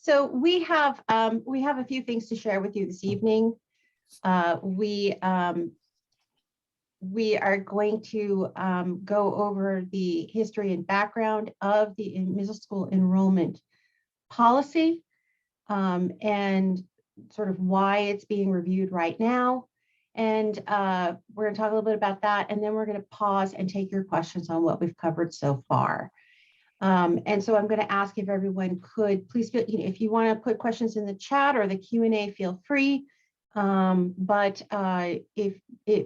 So we have a few things to share with you this evening. We are going to go over the history and background of the middle school enrollment policy and sort of why it's being reviewed right now. And we're going to talk a little bit about that, and then we're going to pause and take your questions on what we've covered so far. And so I'm going to ask if everyone could please feel, if you want to put questions in the chat or the Q&A, feel free. But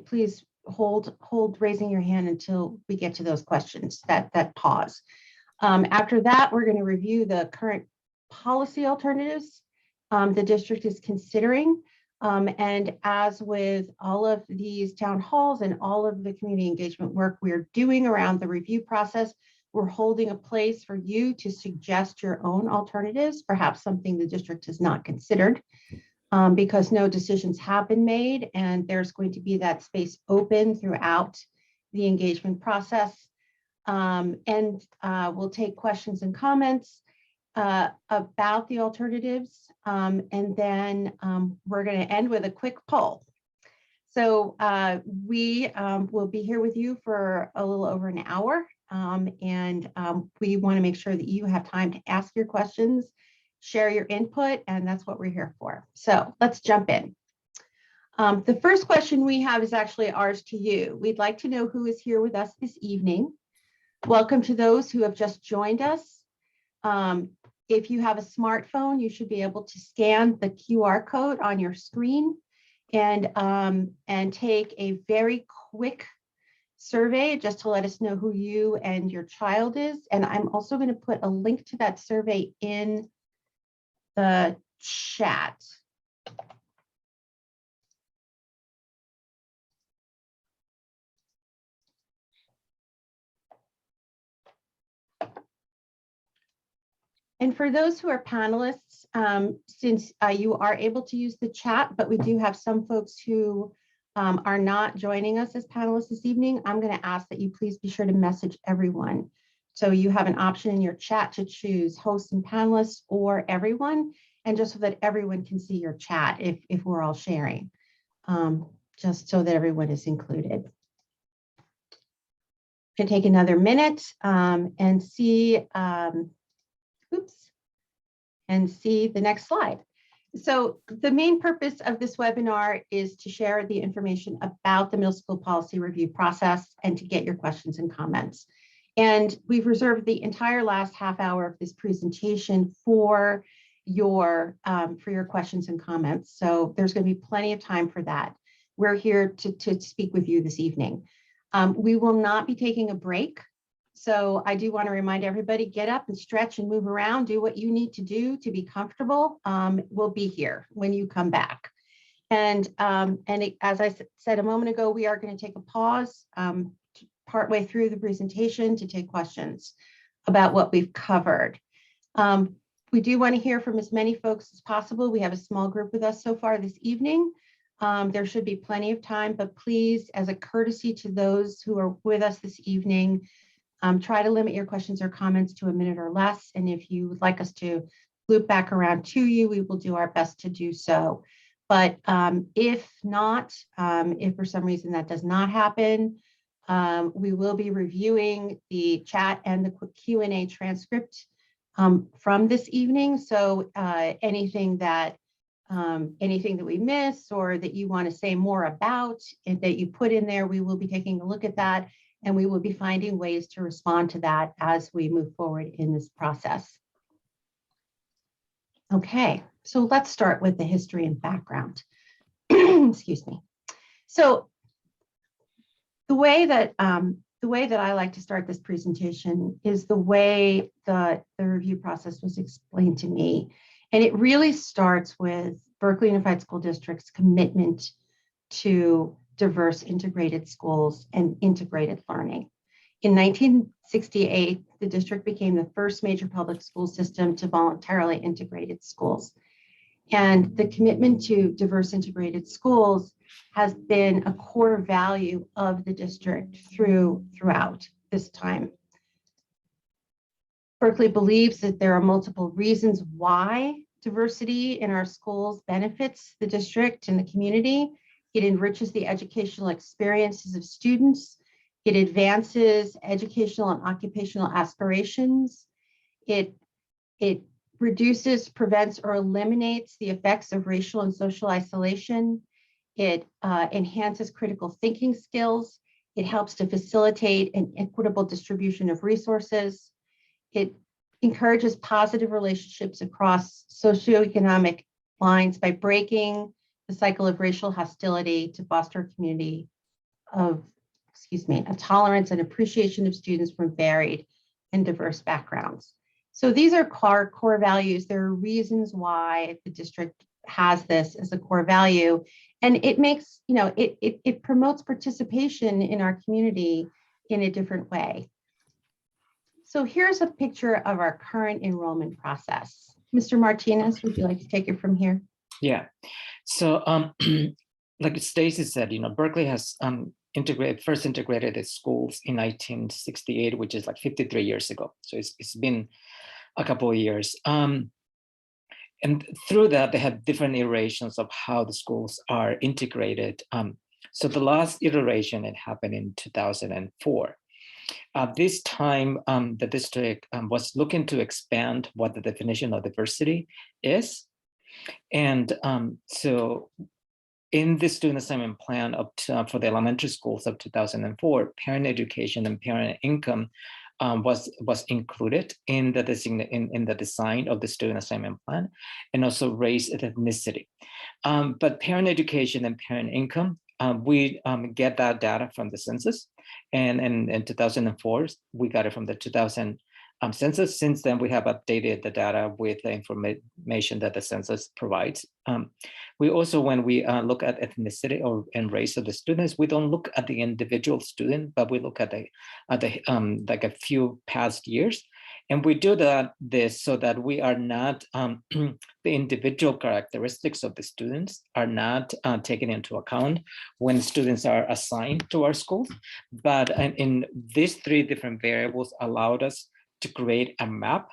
please hold raising your hand until we get to those questions, that pause. After that, we're going to review the current policy alternatives the district is considering. And as with all of these town halls and all of the community engagement work we're doing around the review process, we're holding a place for you to suggest your own alternatives, perhaps something the district has not considered, because no decisions have been made, and there's going to be that space open throughout the engagement process. And we'll take questions and comments about the alternatives, and then we're going to end with a quick poll. So we will be here with you for a little over an hour, and we want to make sure that you have time to ask your questions, share your input, and that's what we're here for. So let's jump in. The first question we have is actually ours to you. We'd like to know who is here with us this evening. Welcome to those who have just joined us. If you have a smartphone, you should be able to scan the QR code on your screen and take a very quick survey just to let us know who you and your child is. And I'm also going to put a link to that survey in the chat. And for those who are panelists, since you are able to use the chat, but we do have some folks who are not joining us as panelists this evening, I'm going to ask that you please be sure to message everyone. So you have an option in your chat to choose hosts and panelists or everyone, and just so that everyone can see your chat if we're all sharing, just so that everyone is included. Can take another minute and see. And see the next slide. So the main purpose of this webinar is to share the information about the middle school policy review process and to get your questions and comments. And we've reserved the entire last half hour of this presentation for your questions and comments. So there's going to be plenty of time for that. We're here to speak with you this evening. We will not be taking a break. So I do want to remind everybody, get up and stretch and move around, do what you need to do to be comfortable. We'll be here when you come back. And as I said a moment ago, we are going to take a pause partway through the presentation to take questions about what we've covered. We do want to hear from as many folks as possible. We have a small group with us so far this evening. There should be plenty of time, but please, as a courtesy to those who are with us this evening, try to limit your questions or comments to a minute or less. And if you would like us to loop back around to you, we will do our best to do so. But if not, if for some reason that does not happen, we will be reviewing the chat and the quick Q&A transcript from this evening. So anything that we miss or that you want to say more about and that you put in there, we will be taking a look at that. And we will be finding ways to respond to that as we move forward in this process. Okay, so let's start with the history and background. Excuse me. So the way that I like to start this presentation is the way the review process was explained to me. And it really starts with Berkeley Unified School District's commitment to diverse integrated schools and integrated learning. In 1968, the district became the first major public school system to voluntarily integrated schools. And the commitment to diverse integrated schools has been a core value of the district throughout this time. Berkeley believes that there are multiple reasons why diversity in our schools benefits the district and the community. It enriches the educational experiences of students. It advances educational and occupational aspirations. It reduces, prevents, or eliminates the effects of racial and social isolation. It enhances critical thinking skills. It helps to facilitate an equitable distribution of resources. It encourages positive relationships across socioeconomic lines by breaking the cycle of racial hostility to foster a community of, of tolerance and appreciation of students from varied and diverse backgrounds. So these are core values. There are reasons why the district has this as a core value. And it makes, it promotes participation in our community in a different way. So here's a picture of our current enrollment process. Mr. Martinez, would you like to take it from here? Yeah. So like Stacy said, Berkeley has first integrated its schools in 1968, which is like 53 years ago. So it's been a couple of years. And through that, they have different iterations of how the schools are integrated. So the last iteration, it happened in 2004. This time, the district was looking to expand what the definition of diversity is. And so in the student assignment plan for the elementary schools of 2004, parent education and parent income was included in the design of the student assignment plan, and also race and ethnicity. But parent education and parent income, we get that data from the census, and in 2004 we got it from the 2000 census. Since then, we have updated the data with the information that the census provides. We also, when we look at ethnicity and race of the students, we don't look at the individual student, but we look at like a few past years. And we do this so that we are not, the individual characteristics of the students are not taken into account when students are assigned to our schools. But in these three different variables allowed us to create a map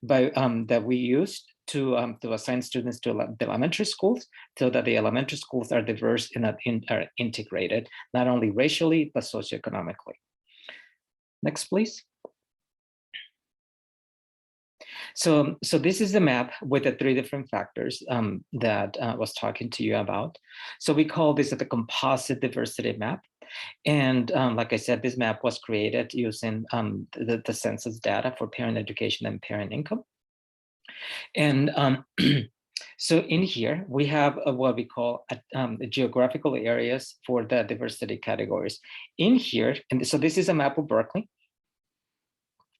that we used to assign students to the elementary schools, so that the elementary schools are diverse and are integrated, not only racially, but socioeconomically. Next, please. So this is the map with the three different factors that I was talking to you about. So we call this the Composite Diversity Map. And like I said, this map was created using the census data for parent education and parent income. And so in here, we have what we call the geographical areas for the diversity categories. In here, and so this is a map of Berkeley.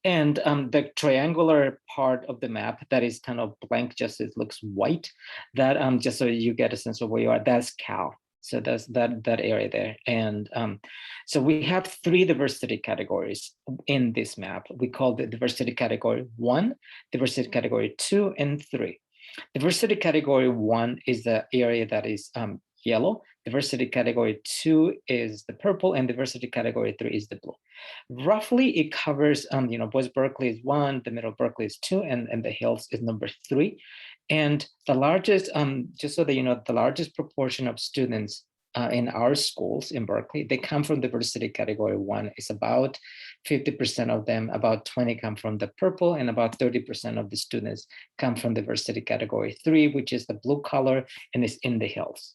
And the triangular part of the map that is kind of blank, just it looks white, that just so you get a sense of where you are, that's Cal. So that's that area there. And so we have three diversity categories in this map. We call the diversity category 1, diversity category 2, and 3. Diversity category 1 is the area that is yellow. Diversity category 2 is the purple, and diversity category 3 is the blue. Roughly, it covers, West Berkeley is 1, the Middle Berkeley is 2, and the Hills is number 3. And the largest, just so that you know, the largest proportion of students in our schools in Berkeley, they come from diversity category 1. It's about 50% of them, about 20 come from the purple, and about 30% of the students come from diversity category 3, which is the blue color, and is in the Hills.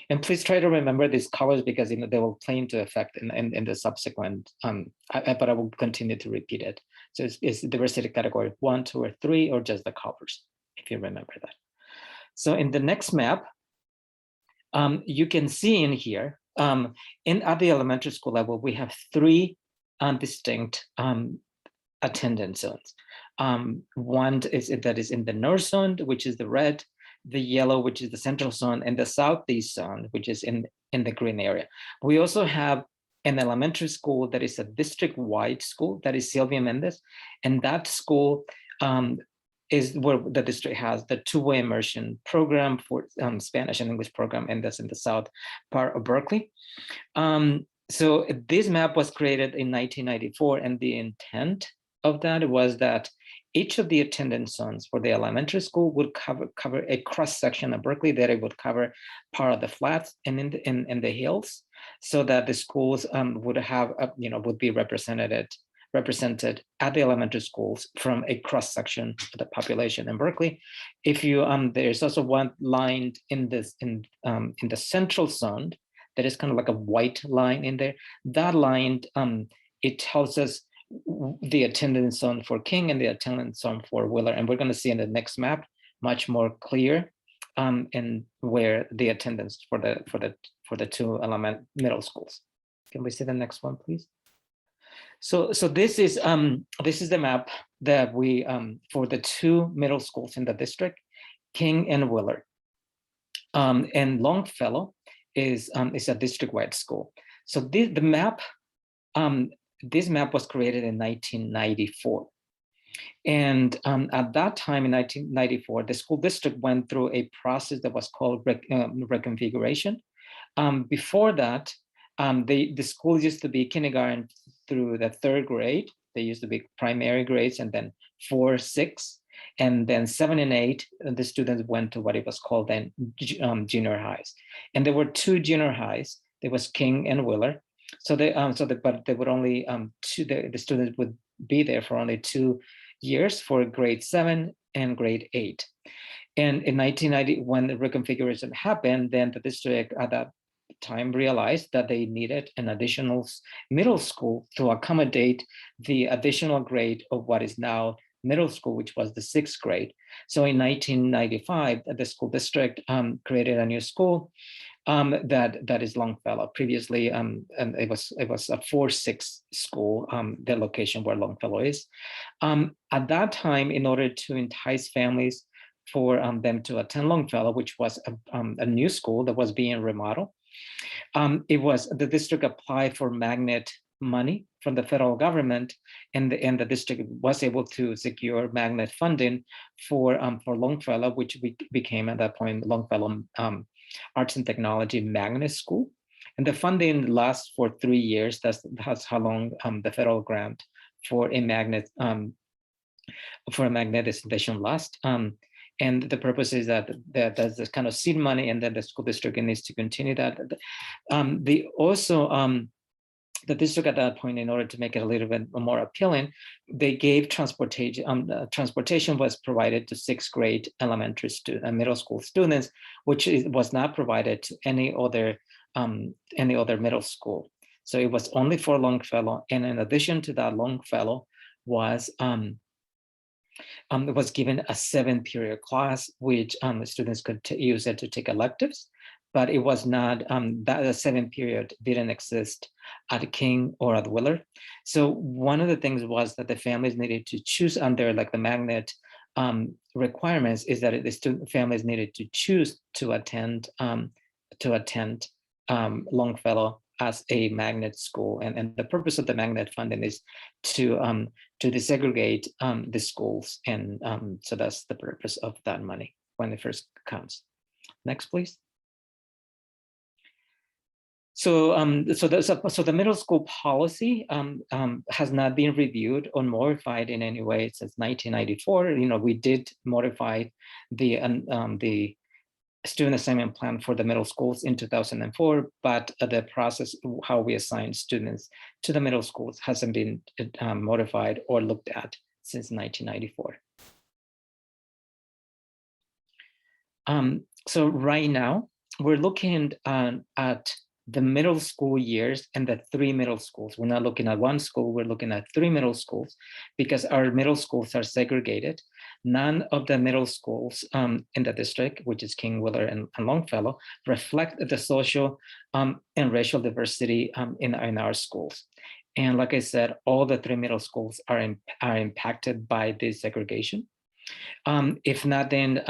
And please try to remember these colors, because they will play into effect in the subsequent, but I will continue to repeat it. So it's diversity category 1, 2, or 3, or just the colors, if you remember that. So in the next map, you can see in here, at the elementary school level, we have 3 distinct attendance zones. One that is in the north zone, which is the red, the yellow, which is the central zone, and the southeast zone, which is in the green area. We also have an elementary school that is a district-wide school, that is Sylvia Mendez, and that school is where the district has the two-way immersion program for Spanish and English program, and that's in the south part of Berkeley. So this map was created in 1994, and the intent of that was that each of the attendance zones for the elementary school would cover a cross section of Berkeley, that it would cover part of the flats and in the hills, so that the schools would have would be represented at the elementary schools from a cross section of the population in Berkeley. If you there's also one line in the central zone that is kind of like a white line in there. That line it tells us the attendance zone for King and the attendance zone for Wheeler, and we're going to see in the next map much more clear and where the attendance for the two middle schools. Can we see the next one, please? So this is the map that we for the two middle schools in the district, King and Wheeler, and Longfellow is a district-wide school. So the map. This map was created in 1994. And at that time in 1994, the school district went through a process that was called reconfiguration. Before that, the school used to be kindergarten through the third grade. They used to be primary grades, and then 4, 6, and then 7 and 8, the students went to what it was called then junior highs. And there were 2 junior highs. There was King and Wheeler. So but they would only the students would be there for only 2 years, for grade 7 and grade 8. And in 1990, when the reconfiguration happened, then the district at that time realized that they needed an additional middle school to accommodate the additional grade of what is now middle school, which was the 6th grade. So in 1995, the school district created a new school that is Longfellow. Previously, and it was a 4-6 school, the location where Longfellow is. At that time, in order to entice families for them to attend Longfellow, which was a new school that was being remodeled, the district applied for magnet money from the federal government, and the district was able to secure magnet funding for Longfellow, which became at that point Longfellow Arts and Technology Magnet School. And the funding lasts for 3 years. That's how long the federal grant for a magnet installation lasts. And the purpose is that there's this kind of seed money, and then the school district needs to continue that. The district at that point, in order to make it a little bit more appealing, they gave transportation. Transportation was provided to 6th grade elementary middle school students, which was not provided to any other middle school. So it was only for Longfellow, and in addition to that, Longfellow was given a 7-period class, which students could use it to take electives. But it was not, that 7-period didn't exist at King or at Wheeler. So one of the things was that the families needed to choose under like the magnet requirements, is that the student families needed to choose to attend Longfellow as a magnet school. And the purpose of the magnet funding is to desegregate the schools. And so that's the purpose of that money when it first comes. Next, please. So the middle school policy has not been reviewed or modified in any way since 1994. We did modify the student assignment plan for the middle schools in 2004, but the process how we assign students to the middle schools hasn't been modified or looked at since 1994. So right now we're looking at the middle school years and the 3 middle schools. We're not looking at 1 school, we're looking at 3 middle schools, because our middle schools are segregated. None of the middle schools in the district, which is King, Wheeler, and Longfellow, reflect the social and racial diversity in our schools. And like I said, all the 3 middle schools are impacted by this segregation. If not, then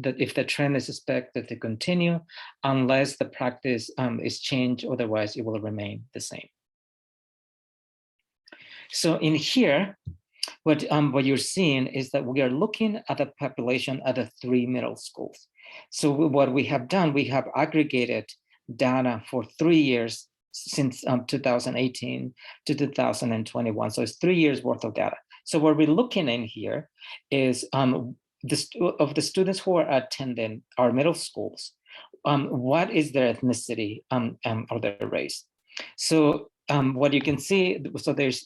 if the trend is expected to continue, unless the practice is changed, otherwise it will remain the same. So in here, what you're seeing is that we are looking at the population at the 3 middle schools. So what we have done, we have aggregated data for 3 years since 2018 to 2021. So it's 3 years worth of data. So what we're looking in here is of the students who are attending our middle schools, what is their ethnicity or their race? So what you can see, so there's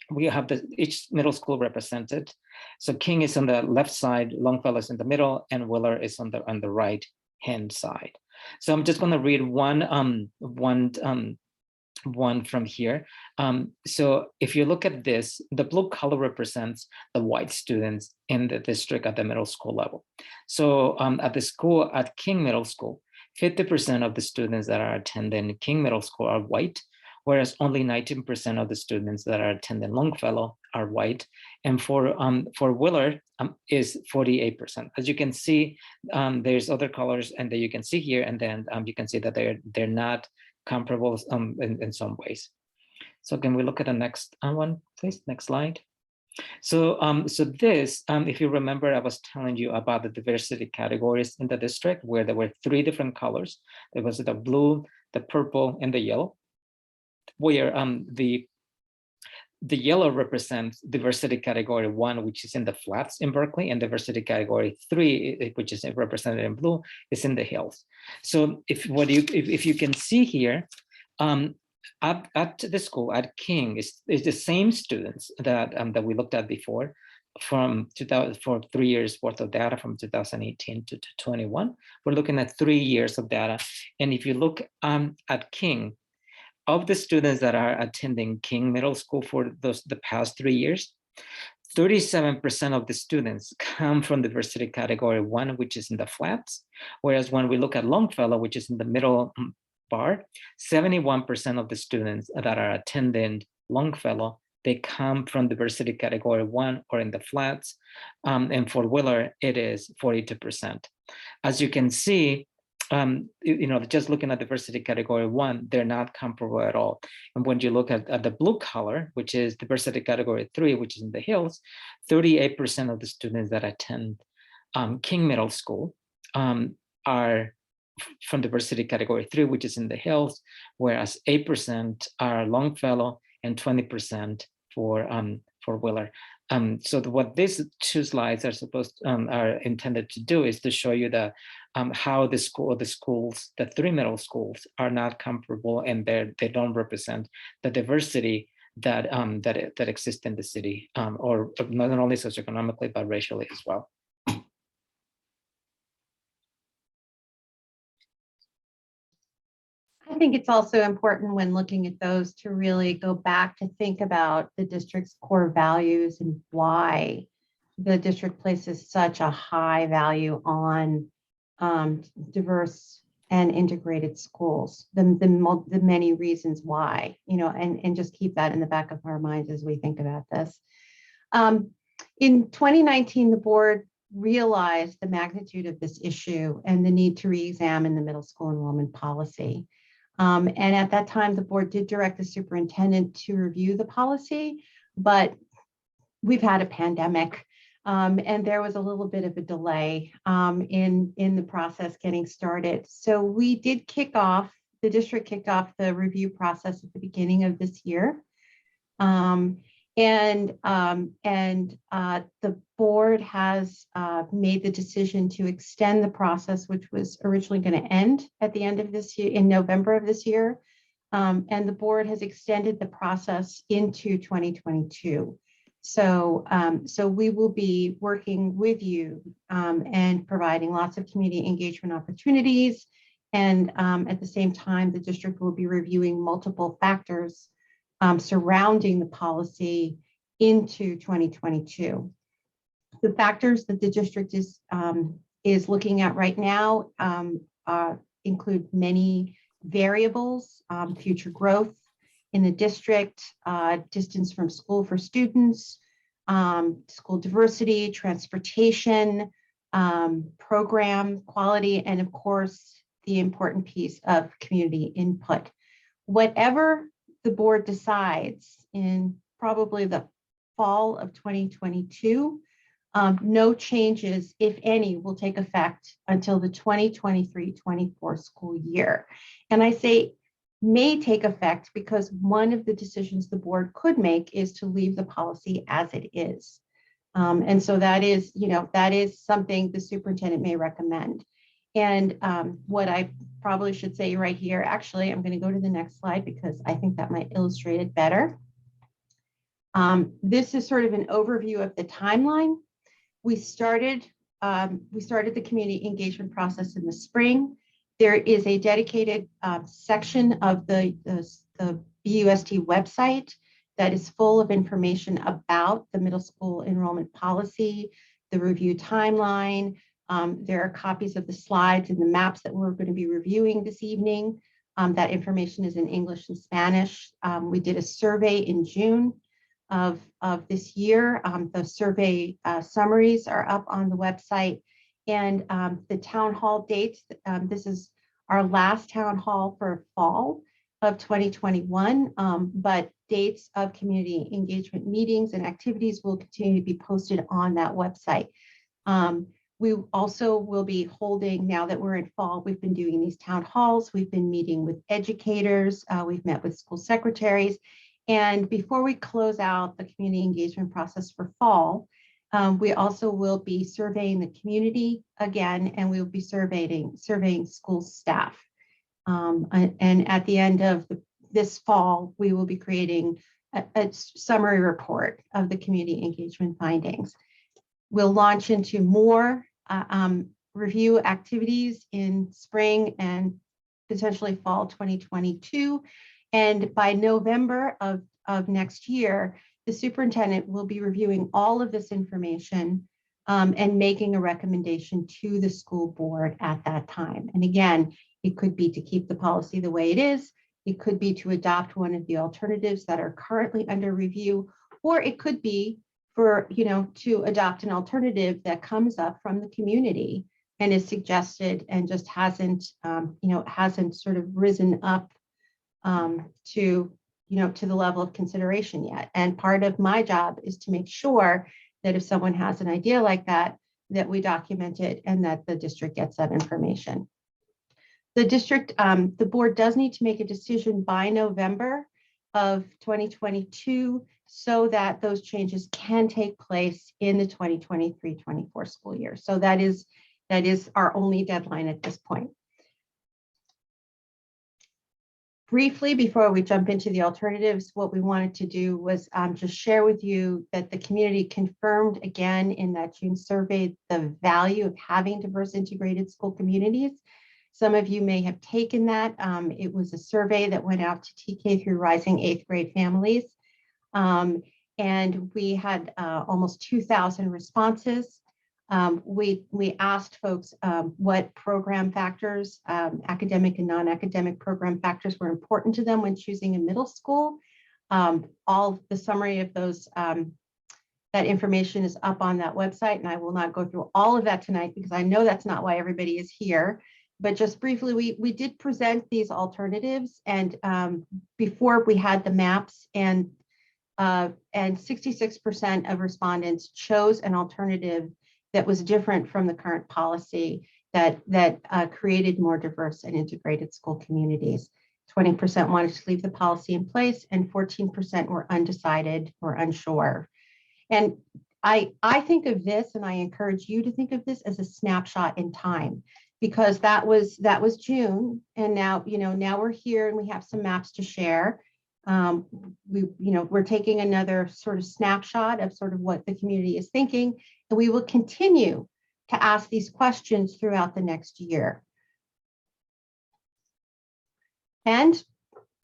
we have each middle school represented. So King is on the left side, Longfellow is in the middle, and Willer is on the right hand side. So I'm just going to read one from here. So if you look at this, the blue color represents the white students in the district at the middle school level. So at the school, at King Middle School, 50% of the students that are attending King Middle School are white, whereas only 19% of the students that are attending Longfellow are white. And for Willard is 48%. As you can see, there's other colors and that you can see here, and then you can see that they're not comparable in some ways. So can we look at the next one, please? Next slide. So this, if you remember, I was telling you about the diversity categories in the district where there were 3 different colors. There was the blue, the purple, and the yellow, where the yellow represents diversity category 1, which is in the flats in Berkeley, and diversity category 3, which is represented in blue, is in the hills. So if you can see here, at the school at King is the same students that that we looked at before, from 2000 for 3 years worth of data from 2018 to 21. We're looking at 3 years of data, and if you look at King, of the students that are attending King Middle School for the past 3 years, 37% of the students come from diversity category 1, which is in the flats. Whereas when we look at Longfellow, which is in the middle bar, 71% of the students that are attending Longfellow, they come from diversity category 1 or in the flats. And for Willer, it is 42%. As you can see, just looking at diversity category 1, they're not comparable at all. And when you look at the blue color, which is diversity category 3, which is in the hills, 38% of the students that attend King Middle School are from diversity category 3, which is in the hills, whereas 8% are Longfellow and 20% for Willer. So what these 2 slides are intended to do is to show you the how the schools, the 3 middle schools, are not comparable, and they don't represent the diversity that that exists in the city, or not only socioeconomically but racially as well. I think it's also important when looking at those to really go back to think about the district's core values and why the district places such a high value on diverse and integrated schools, the many reasons why, and just keep that in the back of our minds as we think about this. In 2019, the board realized the magnitude of this issue and the need to re-examine the middle school enrollment policy. And at that time, the board did direct the superintendent to review the policy, but we've had a pandemic, and there was a little bit of a delay in the process getting started. So we did the district kicked off the review process at the beginning of this year. The board has made the decision to extend the process, which was originally going to end at the end of this year, in November of this year. And the board has extended the process into 2022. So we will be working with you and providing lots of community engagement opportunities. And at the same time, the district will be reviewing multiple factors surrounding the policy into 2022. The factors that the district is looking at right now include many variables: future growth in the district, distance from school for students, school diversity, transportation, program quality, and of course, the important piece of community input. Whatever the board decides in probably the fall of 2022, no changes, if any, will take effect until the 2023-24 school year. And I say may take effect because one of the decisions the board could make is to leave the policy as it is. And so that is, that is something the superintendent may recommend. And what I probably should say right here, actually, I'm going to go to the next slide because I think that might illustrate it better. This is sort of an overview of the timeline. We started the community engagement process in the spring. There is a dedicated section of the USD website that is full of information about the middle school enrollment policy, the review timeline. There are copies of the slides and the maps that we're going to be reviewing this evening. That information is in English and Spanish. We did a survey in June of this year. The survey summaries are up on the website, and the town hall dates. This is our last town hall for fall of 2021, but dates of community engagement meetings and activities will continue to be posted on that website. We also will be holding, now that we're in fall, we've been doing these town halls, we've been meeting with educators, we've met with school secretaries, and before we close out the community engagement process for fall, we also will be surveying the community again, and we will be surveying school staff. And at the end of this fall, we will be creating a summary report of the community engagement findings. We'll launch into more review activities in spring and potentially fall 2022. And by November of next year, the superintendent will be reviewing all of this information and making a recommendation to the school board at that time. And again, it could be to keep the policy the way it is. It could be to adopt one of the alternatives that are currently under review, or it could be for, to adopt an alternative that comes up from the community and is suggested and just hasn't sort of risen up to the level of consideration yet. And part of my job is to make sure that if someone has an idea like that, that we document it and that the district gets that information. The board does need to make a decision by November of 2022 so that those changes can take place in the 2023-24 school year. So that is our only deadline at this point. Briefly, before we jump into the alternatives, what we wanted to do was just share with you that the community confirmed again in that June survey the value of having diverse integrated school communities. Some of you may have taken that. It was a survey that went out to TK through rising 8th grade families. And we had almost 2,000 responses. We asked folks what program factors, academic and non-academic program factors were important to them when choosing a middle school. All the summary of those, that information is up on that website, and I will not go through all of that tonight because I know that's not why everybody is here. But just briefly, we did present these alternatives, and before we had the maps, and 66% of respondents chose an alternative that was different from the current policy that created more diverse and integrated school communities. 20% wanted to leave the policy in place, and 14% were undecided or unsure. And I think of this, and I encourage you to think of this as a snapshot in time, because that was June, and now now we're here and we have some maps to share. We're taking another sort of snapshot of sort of what the community is thinking, and we will continue to ask these questions throughout the next year. And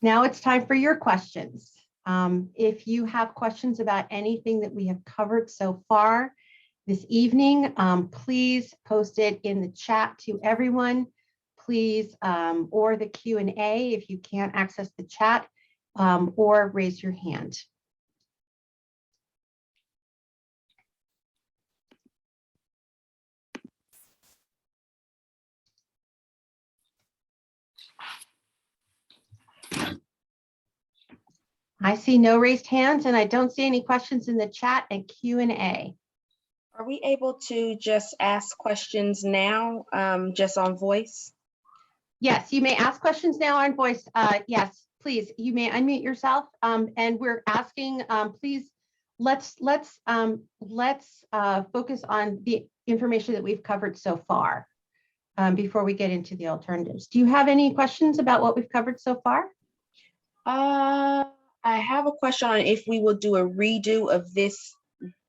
now it's time for your questions. If you have questions about anything that we have covered so far this evening, please post it in the chat to everyone, please, or the Q&A if you can't access the chat, or raise your hand. I see no raised hands, and I don't see any questions in the chat and Q&A. Are we able to just ask questions now, just on voice? Yes, you may ask questions now on voice. Yes, please, you may unmute yourself. And we're asking, please, let's focus on the information that we've covered so far before we get into the alternatives. Do you have any questions about what we've covered so far? I have a question on if we will do a redo of this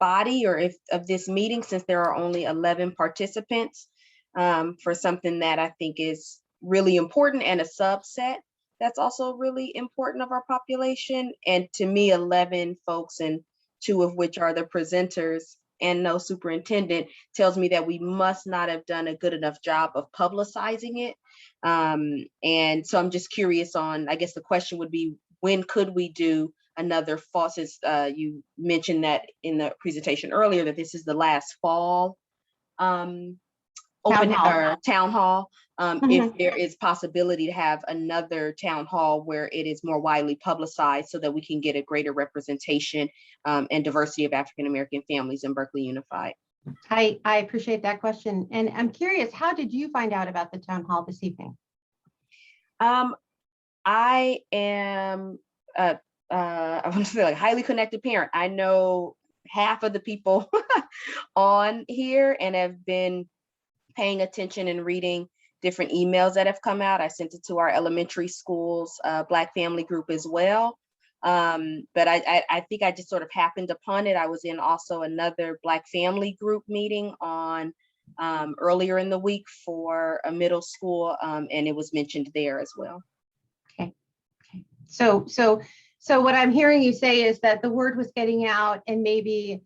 body or if of this meeting, since there are only 11 participants, for something that I think is really important and a subset that's also really important of our population. And to me, 11 folks, and 2 of which are the presenters and no superintendent, tells me that we must not have done a good enough job of publicizing it. And so I'm just curious on, I guess the question would be, when could we do another fall, since you mentioned that in the presentation earlier, that this is the last fall open or town hall. If there is possibility to have another town hall where it is more widely publicized so that we can get a greater representation and diversity of African American families in Berkeley Unified. I appreciate that question. And I'm curious, how did you find out about the town hall this evening? I am I want to say like highly connected parent. I know half of the people on here and have been paying attention and reading different emails that have come out. I sent it to our elementary schools, Black family group as well. But I think I just sort of happened upon it. I was in also another Black family group meeting on earlier in the week for a middle school, and it was mentioned there as well. Okay. So what I'm hearing you say is that the word was getting out, and maybe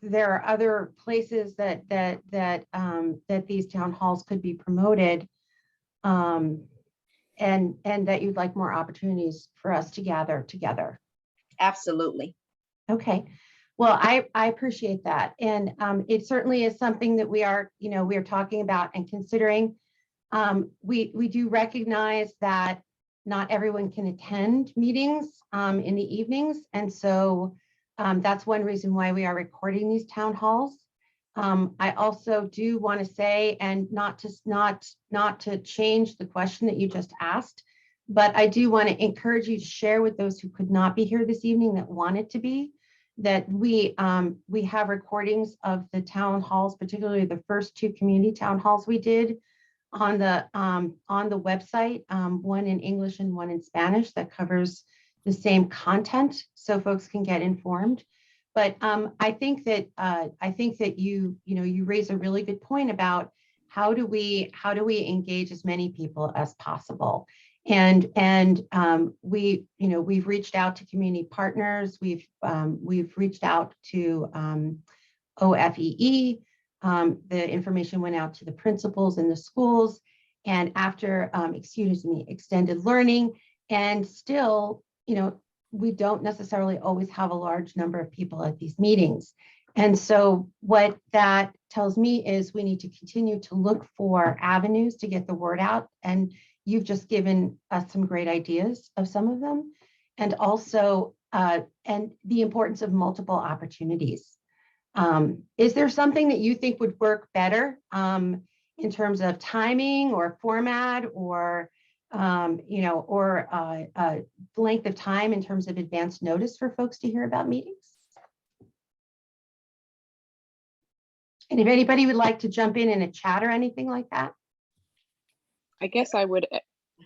there are other places that these town halls could be promoted, and that you'd like more opportunities for us to gather together. Absolutely. Okay. Well, I appreciate that, and it certainly is something that we are talking about and considering. We do recognize that not everyone can attend meetings in the evenings, and so that's one reason why we are recording these town halls. I also do want to say, and not to change the question that you just asked, but I do want to encourage you to share with those who could not be here this evening that wanted to be, that we have recordings of the town halls, particularly the first 2 community town halls we did on the website, one in English and one in Spanish, that covers the same content so folks can get informed. But I think that you raise a really good point about how do we engage as many people as possible. And we've reached out to community partners. We've reached out to OFEE. The information went out to the principals in the schools, and after extended learning, and still, we don't necessarily always have a large number of people at these meetings. And so what that tells me is we need to continue to look for avenues to get the word out. And you've just given us some great ideas of some of them. And also, and the importance of multiple opportunities. Is there something that you think would work better in terms of timing or format, or length of time in terms of advance notice for folks to hear about meetings? And if anybody would like to jump in a chat or anything like that. I guess I would,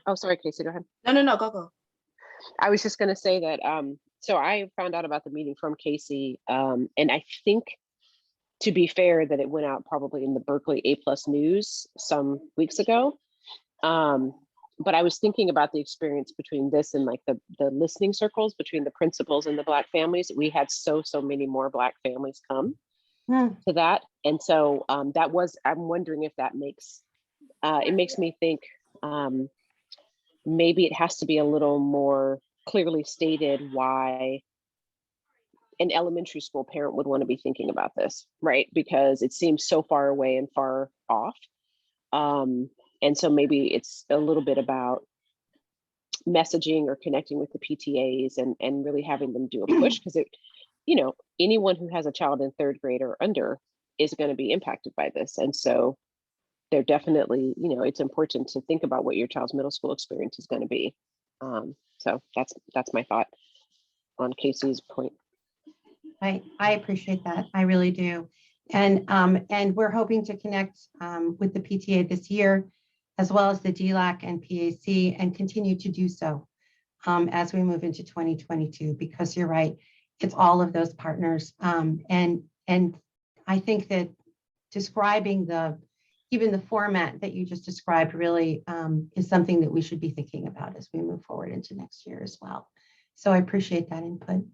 oh, sorry, Casey, go ahead. No, go. I was just gonna say that, so I found out about the meeting from Casey, and I think, to be fair, that it went out probably in the Berkeley A+ News some weeks ago. But I was thinking about the experience between this and like the listening circles between the principals and the Black families. We had so many more Black families come to that. And so I'm wondering if that makes, it makes me think maybe it has to be a little more clearly stated why an elementary school parent would want to be thinking about this, right? Because it seems so far away and far off. And so maybe it's a little bit about messaging or connecting with the PTAs and really having them do a push, because anyone who has a child in 3rd grade or under is going to be impacted by this. And so they're definitely, it's important to think about what your child's middle school experience is going to be. So that's my thought on Casey's point. I appreciate that. I really do. And we're hoping to connect with the PTA this year, as well as the DLAC and PAC, and continue to do so as we move into 2022, because you're right, it's all of those partners. And I think that describing even the format that you just described really is something that we should be thinking about as we move forward into next year as well. So I appreciate that input.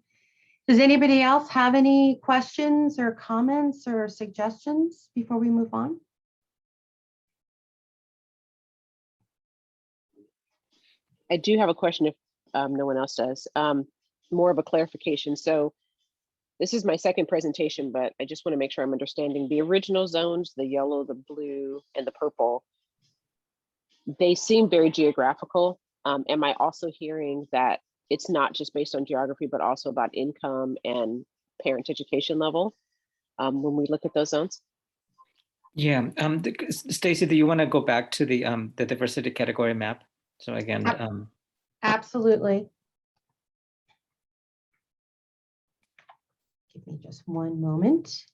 Does anybody else have any questions or comments or suggestions before we move on? I do have a question if no one else does. More of a clarification. So this is my second presentation, but I just want to make sure I'm understanding the original zones, the yellow, the blue, and the purple. They seem very geographical. Am I also hearing that it's not just based on geography, but also about income and parent education level when we look at those zones? Yeah, Stacy, do you want to go back to the diversity category map? So again, absolutely. Give me just one moment.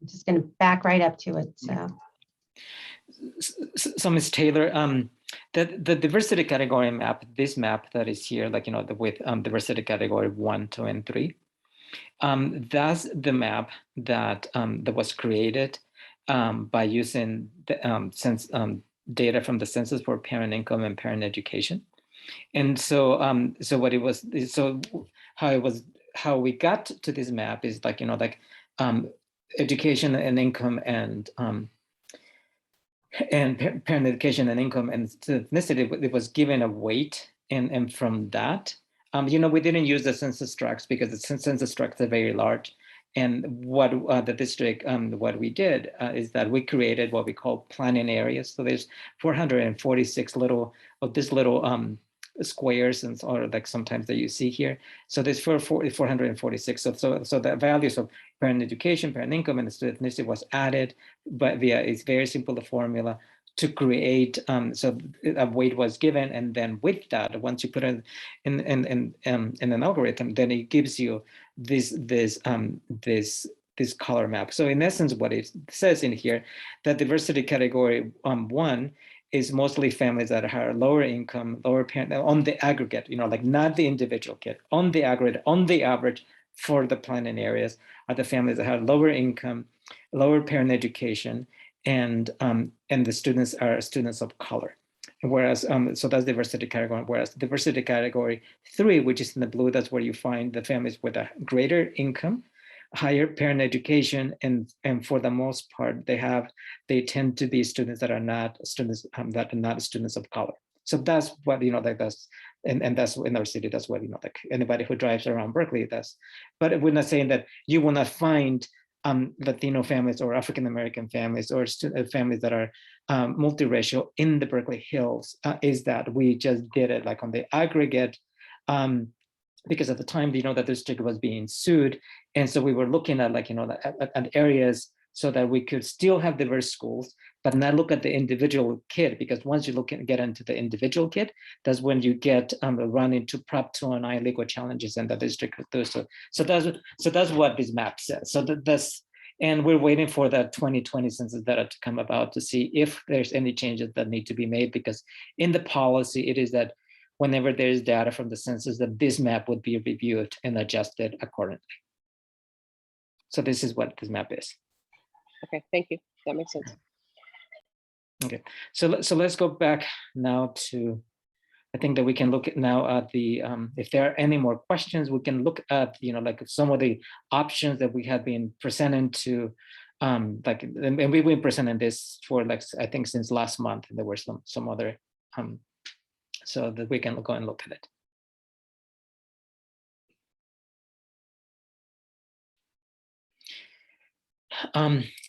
I'm just going to back right up to it. So Ms. Taylor, the diversity category map, this map that is here, like, with diversity category 1, 2, and 3, that's the map that that was created by using the data from the Census for Parent Income and Parent Education. And so how we got to this map is like, education and income and parent education and income and ethnicity, it was given a weight, and from that, we didn't use the census tracts because the census tracts are very large. And what the district, what we did is that we created what we call planning areas. So there's 446 little squares, and or like sometimes that you see here. So there's 446. So the values of parent education, parent income, and ethnicity was added, but via it's very simple formula to create. So a weight was given, and then with that, once you put it in an algorithm, then it gives you this color map. So in essence, what it says in here, that diversity category 1 is mostly families that are lower income, lower parent, on the aggregate, like not the individual kid, on the aggregate, on the average for the planning areas are the families that have lower income, lower parent education, and the students are students of color. Whereas, so that's diversity category, whereas diversity category 3, which is in the blue, that's where you find the families with a greater income, higher parent education, and for the most part, they tend to be students that are not students students of color. So that's what that's and that's in our city. That's what like anybody who drives around Berkeley does. But we're not saying that you will not find Latino families or African American families or families that are multiracial in the Berkeley Hills. Is that we just did it like on the aggregate. Because at the time, that district was being sued. And so we were looking at at areas so that we could still have diverse schools, but not look at the individual kid, because once you get into the individual kid, that's when you get run into Prop 209 legal challenges in the district. So that's what this map says. So that's, and we're waiting for that 2020 census data to come about to see if there's any changes that need to be made, because in the policy, it is that whenever there's data from the census, that this map would be reviewed and adjusted accordingly. So this is what this map is. Okay, thank you. That makes sense. Okay, so let's go back now to, I think that we can look at now at the, if there are any more questions, we can look at, like some of the options that we have been presenting to, and we've been presenting this for I think since last month, and there were some other, so that we can go and look at it.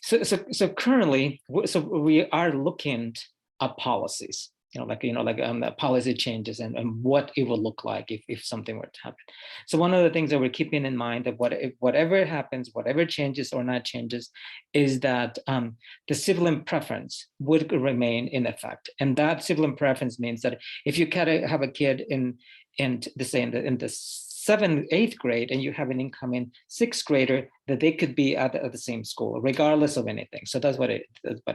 So currently, we are looking at policies. the policy changes and what it will look like if something were to happen. So one of the things that we're keeping in mind that whatever happens, whatever changes or not changes, is that the civil preference would remain in effect. And that civil preference means that if you have a kid in the 7th, 8th grade, and you have an incoming 6th grader, that they could be at the same school, regardless of anything. So that's what it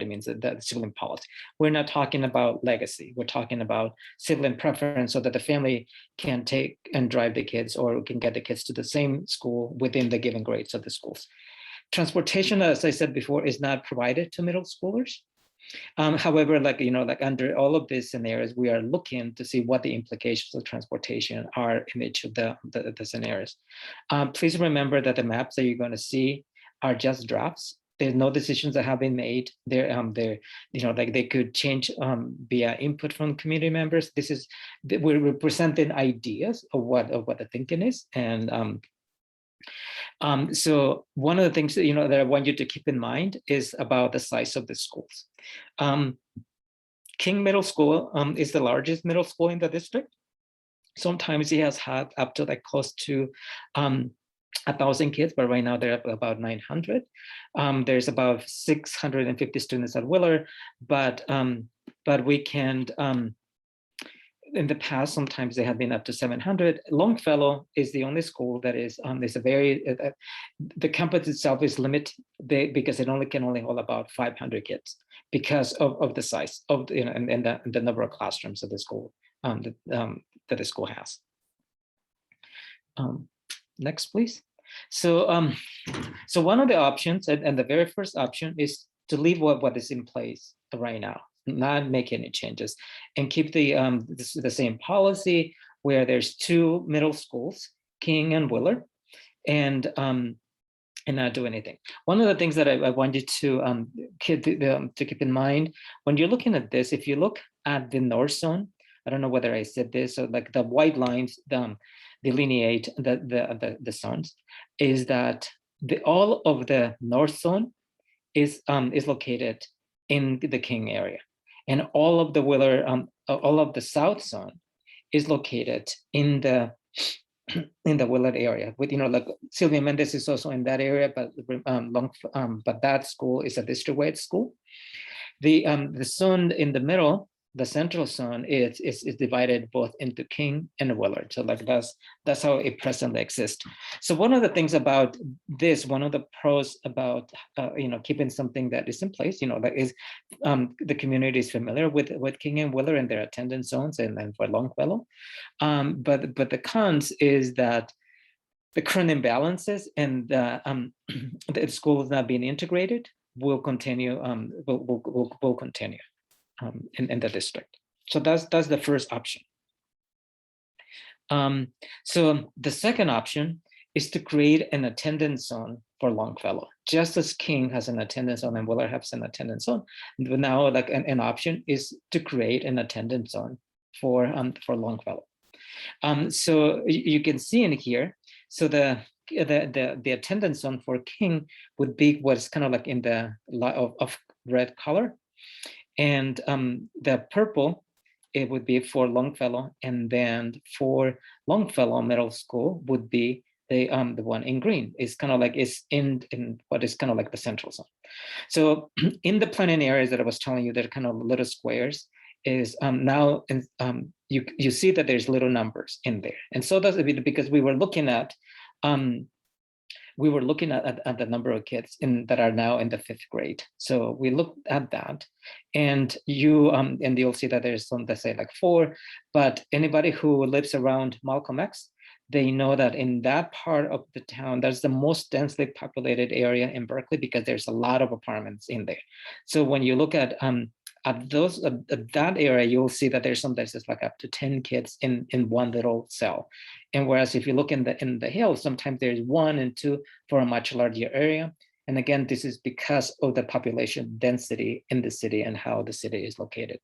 means, that civil policy. We're not talking about legacy. We're talking about civil preference, so that the family can take and drive the kids, or can get the kids to the same school within the given grades of the schools. Transportation, as I said before, is not provided to middle schoolers. However, under all of these scenarios, we are looking to see what the implications of transportation are in each of the scenarios. Please remember that the maps that you're going to see are just drafts. There's no decisions that have been made. They could change via input from community members. We're presenting ideas of what the thinking is, and so one of the things that I want you to keep in mind is about the size of the schools. King Middle School is the largest middle school in the district. Sometimes it has had up to close to 1,000 kids, but right now they're about 900. There's about 650 students at Willard, but we can. In the past, sometimes they have been up to 700. Longfellow is the only school that is a very, the campus itself is limited because it can only hold about 500 kids because of the size of and the number of classrooms that the school that the school has. Next, please. So one of the options, and the very first option, is to leave what is in place right now, not make any changes, and keep the same policy where there's 2 middle schools, King and Willard, and not do anything. One of the things that I want you to keep in mind when you're looking at this, if you look at the north zone, I don't know whether I said this, so the white lines delineate the zones, is that all of the north zone is located in the King area. And all of the Willard, all of the south zone is located in the Willard area. With Sylvia Mendez is also in that area, but that school is a district-wide school. The zone in the middle, the central zone, is divided both into King and Willard. So that's how it presently exists. So one of the things about this, one of the pros about keeping something that is in place, that is the community is familiar with King and Willard and their attendance zones, and for Longfellow. But the cons is that the current imbalances and the school is not being integrated will continue. Will continue. In the district. So that's the first option. So the second option is to create an attendance zone for Longfellow. Just as King has an attendance zone and Willard has an attendance zone, but now an option is to create an attendance zone for Longfellow. So you can see in here, so the attendance zone for King would be what's kind of in the of red color. And the purple, it would be for Longfellow, and then for Longfellow Middle School would be the one in green. It's kind of it's in what is kind of the central zone. So in the planning areas that I was telling you, that are kind of little squares, is now you see that there's little numbers in there, and so that's because we were looking at the number of kids that are now in the 5th grade. So we looked at that, and you'll see that there's some that say 4, but anybody who lives around Malcolm X, they know that in that part of the town, that's the most densely populated area in Berkeley because there's a lot of apartments in there. So when you look at that area, you'll see that there's some places up to 10 kids in one little cell. And whereas if you look in the hills, sometimes there's 1 and 2 for a much larger area. And again, this is because of the population density in the city and how the city is located.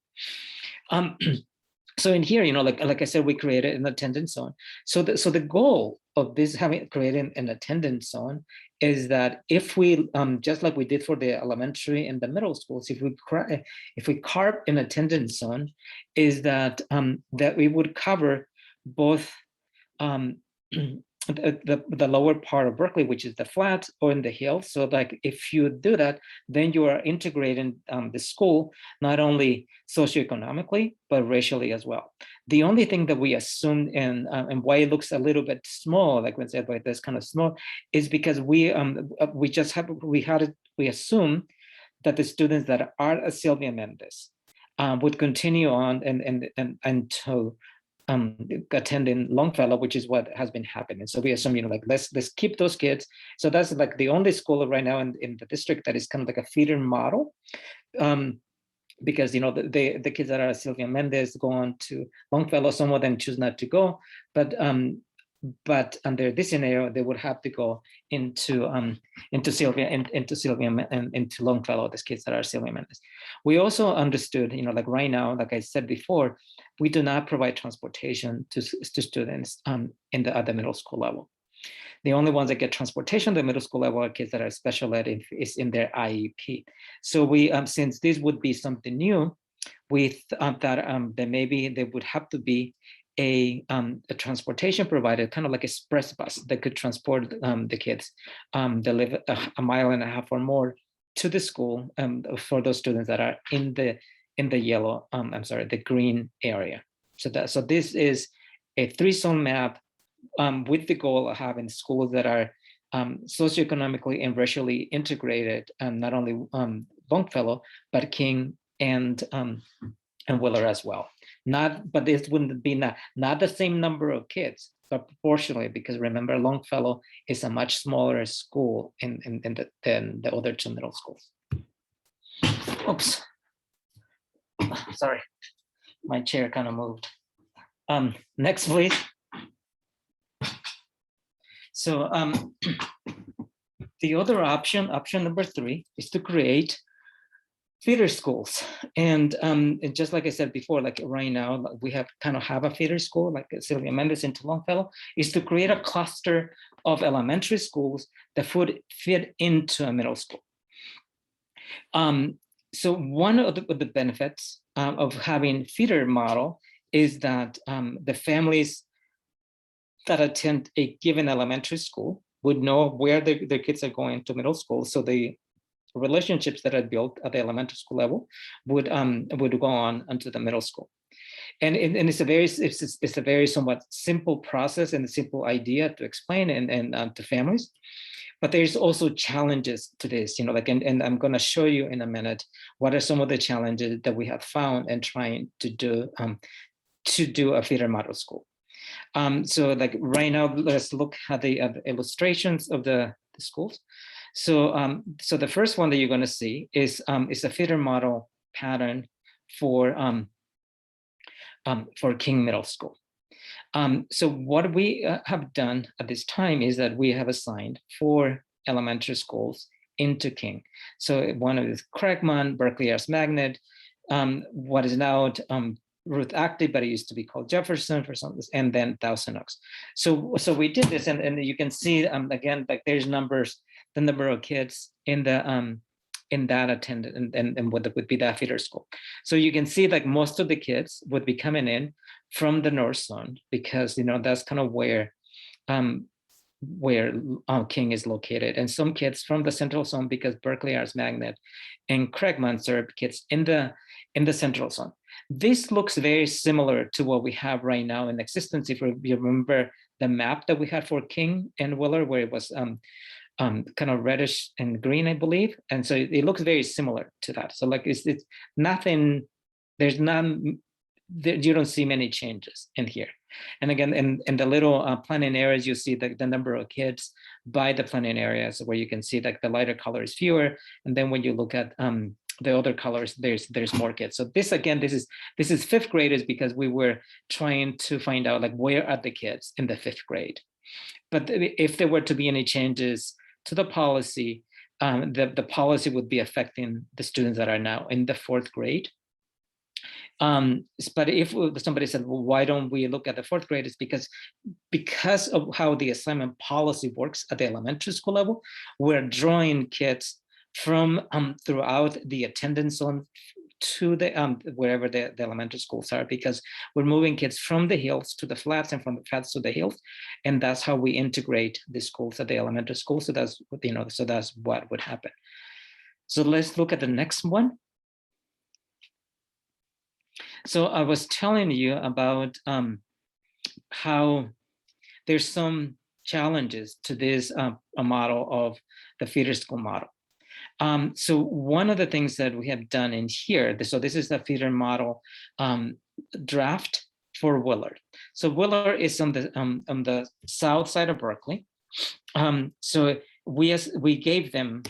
So in here, like I said, we created an attendance zone. So the goal of this having created an attendance zone is that if we just like we did for the elementary and the middle schools, if we carve an attendance zone, is that that we would cover both the lower part of Berkeley, which is the flat or in the hills. So like if you do that, then you are integrating the school, not only socioeconomically, but racially as well. The only thing that we assumed and why it looks a little bit small, like when said like this kind of small, is because we assume that the students that are at Sylvia Mendes would continue on and to attending Longfellow, which is what has been happening. So we assume, like let's keep those kids. So that's like the only school right now in the district that is kind of like a feeder model. Because the kids that are at Sylvia Mendes go on to Longfellow. Some of them choose not to go, but under this scenario, they would have to go into Sylvia and into Longfellow. These kids that are Sylvia Mendes. We also understood, like right now, like I said before, we do not provide transportation to students at the middle school level. The only ones that get transportation at the middle school level are kids that are special ed is in their IEP. So we, since this would be something new, we thought that maybe there would have to be a transportation provided, kind of like express bus that could transport the kids that live a mile and a half or more to the school for those students that are in the yellow, the green area. So this is a 3-zone map with the goal of having schools that are socioeconomically and racially integrated, not only Longfellow, but King and Willard as well. But this wouldn't be not the same number of kids, but proportionally, because remember, Longfellow is a much smaller school than the other 2 middle schools. Oops, sorry, my chair kind of moved. Next, please. So the other option number 3, is to create feeder schools. And just like I said before, like right now, we have a feeder school, like Sylvia Mendes into Longfellow, is to create a cluster of elementary schools that would fit into a middle school. So one of the benefits of having feeder model is that the families that attend a given elementary school would know where their kids are going to middle school. So the relationships that are built at the elementary school level would go on into the middle school. And it's a very somewhat simple process and a simple idea to explain and to families. But there's also challenges to this, and I'm going to show you in a minute what are some of the challenges that we have found in trying to do a feeder model school. So like right now, let's look at the illustrations of the schools. So the first one that you're going to see is a feeder model pattern for King Middle School. So what we have done at this time is that we have assigned 4 elementary schools into King. So one is Craigmont, Berkeley as Magnet, what is now Ruth Active, but it used to be called Jefferson for some, and then Thousand Oaks. So we did this, and you can see again, like there's numbers, the number of kids in the in that attended and what would be that feeder school. So you can see like most of the kids would be coming in from the North Zone, because that's kind of where King is located, and some kids from the Central Zone, because Berkeley Arts Magnet and Craigmont serve kids in the Central Zone. This looks very similar to what we have right now in existence. If you remember the map that we had for King and Willard, where it was kind of reddish and green, I believe. And so it looks very similar to that. So like it's nothing, there's none, you don't see many changes in here. And again, in the little planning areas, you see the number of kids by the planning areas, where you can see like the lighter color is fewer. And then when you look at the other colors, there's more kids. So this is 5th graders, because we were trying to find out like where are the kids in the 5th grade. But if there were to be any changes to the policy, the policy would be affecting the students that are now in the 4th grade. But if somebody said, well, why don't we look at the fourth grade? It's because of how the assignment policy works at the elementary school level. We're drawing kids from throughout the attendance zone to the wherever the elementary schools are, because we're moving kids from the hills to the flats and from the flats to the hills, and that's how we integrate the schools at the elementary school. So that's, you know, so that's what would happen. So let's look at the next one. So I was telling you about how there's some challenges to this a model of the feeder school model. So one of the things that we have done in here, so this is the feeder model draft for Willard. So Willard is on the south side of Berkeley. So we gave them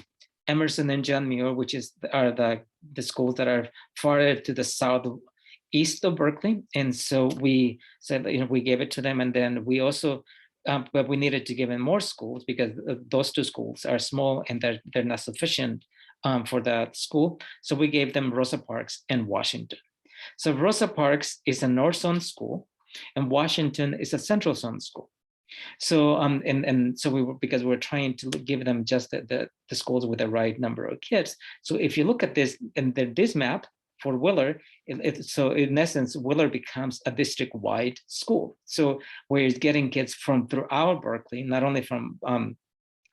Emerson and John Muir, which are the schools that are farther to the southeast of Berkeley. And so we said, you know, we gave it to them, and then we also, but we needed to give them more schools because those two schools are small and they're not sufficient for that school. So we gave them Rosa Parks and Washington. So Rosa Parks is a North Zone school, and Washington is a Central Zone school. So and so because we're trying to give them just the schools with the right number of kids. So if you look at this and this map for Willard, so in essence, Willard becomes a district-wide school. So we're getting kids from throughout Berkeley, not only from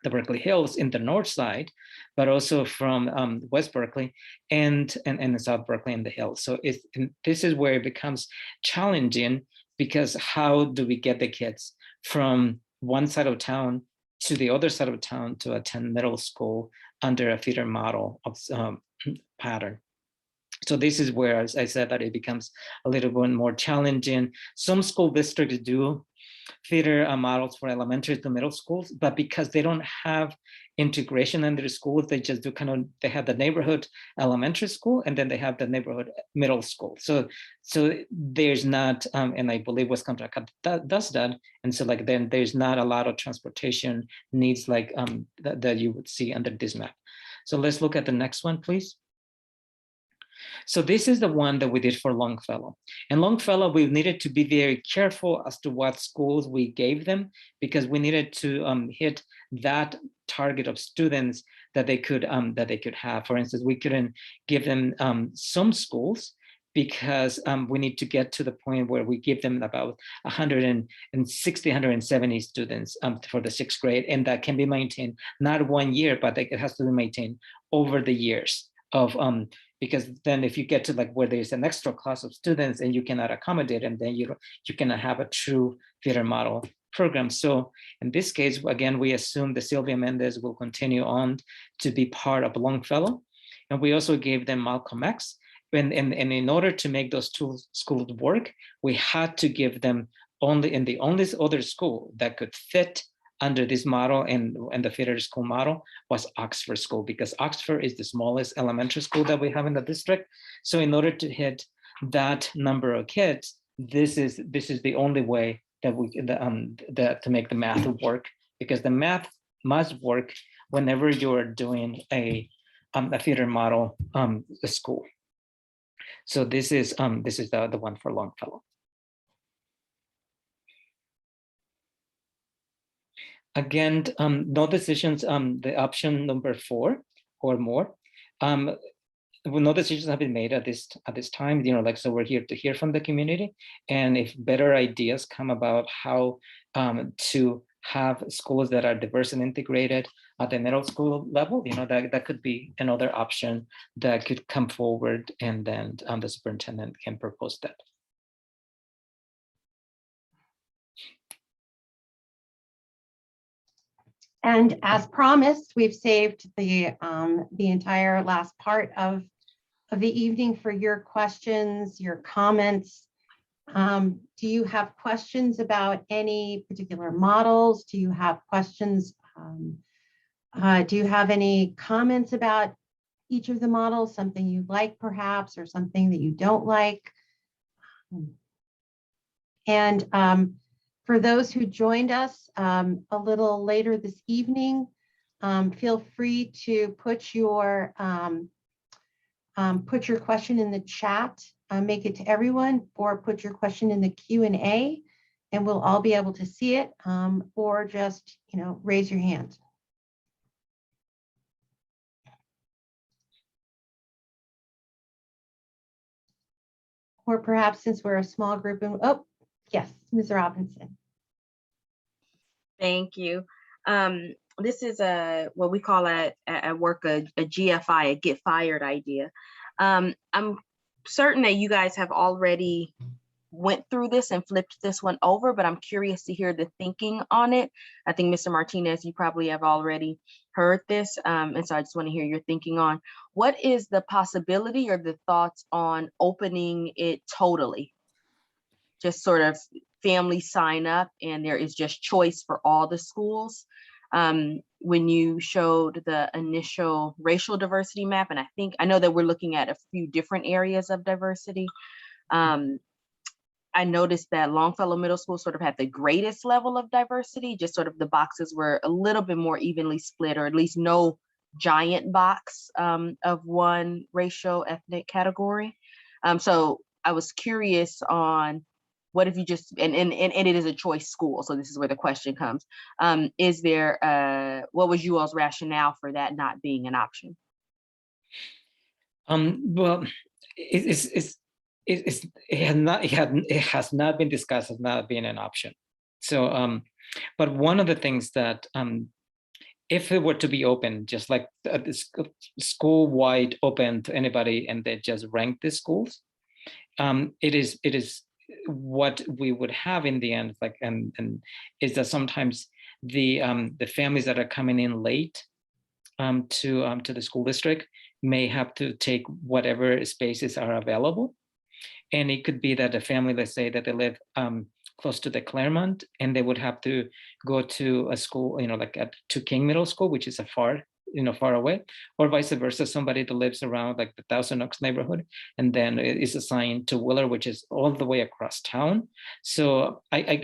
the Berkeley Hills in the north side, but also from West Berkeley and South Berkeley in the hills. So this is where it becomes challenging, because how do we get the kids from one side of town to the other side of town to attend middle school under a feeder model of pattern? So this is where, as I said, that it becomes a little bit more challenging. Some school districts do feeder models for elementary to middle schools, but because they don't have integration in their schools, they just do they have the neighborhood elementary school, and then they have the neighborhood middle school. So there's not, and I believe West Contract does that, and so like then there's not a lot of transportation needs like that you would see under this map. So let's look at the next one, please. So this is the one that we did for Longfellow. And Longfellow, we needed to be very careful as to what schools we gave them, because we needed to hit that target of students that they could have. For instance, we couldn't give them some schools because we need to get to the point where we give them about 160, 170 students for the sixth grade, and that can be maintained not 1 year, but it has to be maintained over the years of because then if you get to like where there's an extra class of students and you cannot accommodate them, then you cannot have a true feeder model program. So in this case, again, we assume that Sylvia Mendez will continue on to be part of Longfellow. And we also gave them Malcolm X. And in order to make those two schools work, we had to give them the only other school that could fit under this model and the feeder school model was Oxford School, because Oxford is the smallest elementary school that we have in the district. So in order to hit that number of kids, this is the only way that we to make the math work, because the math must work whenever you're doing a feeder model school. So this is the one for Longfellow. Again, no decisions, the option number 4 or more. No decisions have been made at this time, you know, like, so we're here to hear from the community. And if better ideas come about how to have schools that are diverse and integrated at the middle school level, you know, that could be another option that could come forward, and then the superintendent can propose that. And as promised, we've saved the entire last part of the evening for your questions, your comments. Do you have questions about any particular models? Do you have questions? Do you have any comments about each of the models? Something you like perhaps, or something that you don't like? And for those who joined us a little later this evening, feel free to put your put your question in the chat, make it to everyone, or put your question in the Q&A, and we'll all be able to see it, or just, raise your hand. Or perhaps since we're a small group, and oh, yes, Ms. Robinson. Thank you. This is what we call at work a GFI, a get fired idea. I'm certain that you guys have already went through this and flipped this one over, but I'm curious to hear the thinking on it. I think Mr. Martinez, you probably have already heard this, and so I just want to hear your thinking on what is the possibility or the thoughts on opening it totally, just sort of families sign up and there is just choice for all the schools. When you showed the initial racial diversity map, and I know that we're looking at a few different areas of diversity. I noticed that Longfellow Middle School sort of had the greatest level of diversity, just sort of the boxes were a little bit more evenly split, or at least no giant box of one racial ethnic category. So I was curious on what if you just, and it is a choice school, so this is where the question comes. Is there, what was you all's rationale for that not being an option? Well, it has not been discussed as not being an option. So, but one of the things that, if it were to be open, just like school-wide open to anybody, and they just rank the schools, it is what we would have in the end, like, and is that sometimes the families that are coming in late to the school district may have to take whatever spaces are available. And it could be that a family, let's say that they live close to the Claremont, and they would have to go to a school, like to King Middle School, which is a far away, or vice versa, somebody that lives around like the Thousand Oaks neighborhood, and then is assigned to Willer, which is all the way across town. So I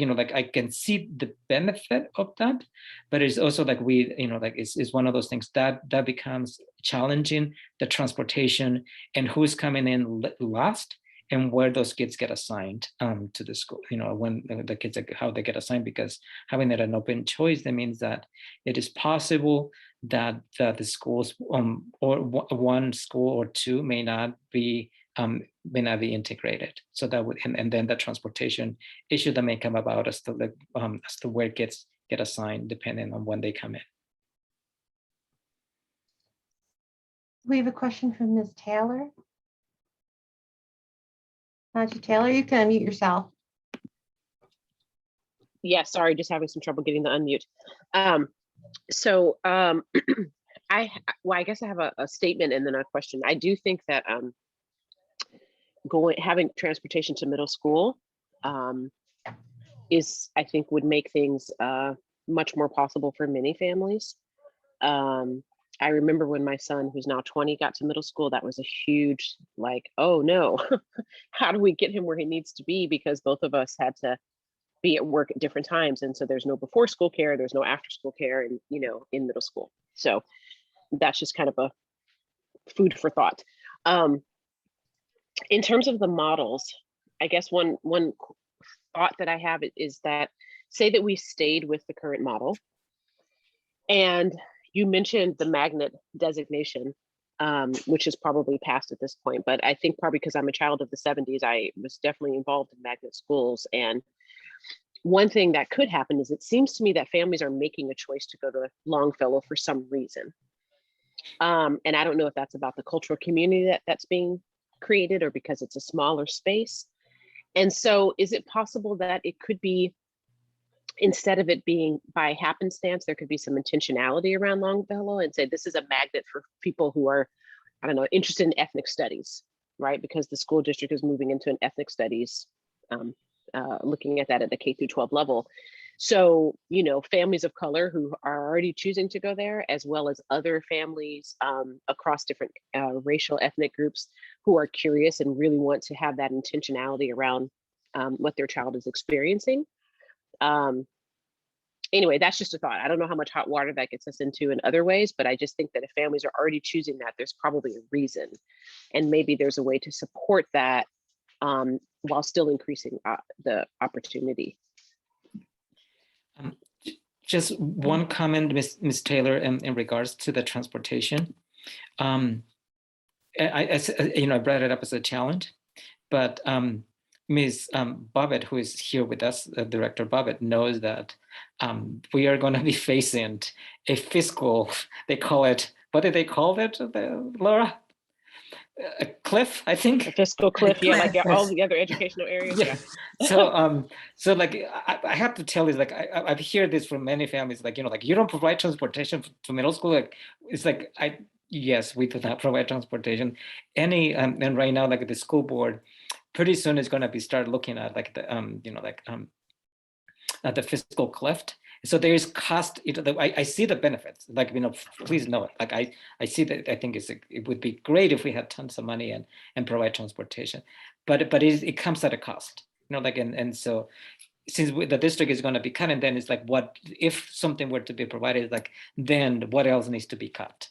can see the benefit of that, but it's also like it's one of those things that becomes challenging, the transportation and who's coming in last, and where those kids get assigned to the school, when the kids, how they get assigned, because having it an open choice, that means that it is possible that the schools or one school or two may not be integrated. So that would, and then the transportation issue that may come about as to where kids get assigned depending on when they come in. We have a question from Ms. Taylor. Najee Taylor, you can unmute yourself. Yeah, sorry, just having some trouble getting the unmute. I guess I have a statement and then a question. I do think that having transportation to middle school I think would make things much more possible for many families. I remember when my son, who's now 20, got to middle school, that was a huge, like, oh no, how do we get him where he needs to be? Because both of us had to be at work at different times. And so there's no before school care, there's no after school care, and in middle school. So that's just kind of a food for thought. In terms of the models, I guess one thought that I have is that, say that we stayed with the current model, and you mentioned the magnet designation, which is probably past at this point, but I think probably because I'm a child of the 70s, I was definitely involved in magnet schools. And one thing that could happen is it seems to me that families are making a choice to go to Longfellow for some reason. And I don't know if that's about the cultural community that's being created, or because it's a smaller space. And so is it possible that it could be, instead of it being by happenstance, there could be some intentionality around Longfellow, and say this is a magnet for people who are, I don't know, interested in ethnic studies, right? Because the school district is moving into an ethnic studies, looking at that at the K through 12 level. So, families of color who are already choosing to go there, as well as other families across different racial ethnic groups who are curious and really want to have that intentionality around what their child is experiencing. anyway, that's just a thought. I don't know how much hot water that gets us into in other ways, but I just think that if families are already choosing that, there's probably a reason. And maybe there's a way to support that while still increasing the opportunity. Just one comment, Ms. Taylor, in regards to the transportation. I brought it up as a challenge, but Ms. Bobbitt, who is here with us, Director Bobbitt, knows that we are going to be facing a fiscal, they call it, what did they call it, Laura? A cliff, I think. A fiscal cliff, yeah, like all the other educational areas. Yeah. So like I have to tell you, like I've heard this from many families, like you don't provide transportation to middle school. Like it's like yes, we do not provide transportation. And right now, like the school board, pretty soon is going to be start looking at like the at the fiscal cliff. So there is cost. I see the benefits. Like please know it. Like I see that. I think it would be great if we had tons of money and provide transportation, but it comes at a cost. And so since the district is going to be cut, and then it's like, what if something were to be provided? Like then what else needs to be cut?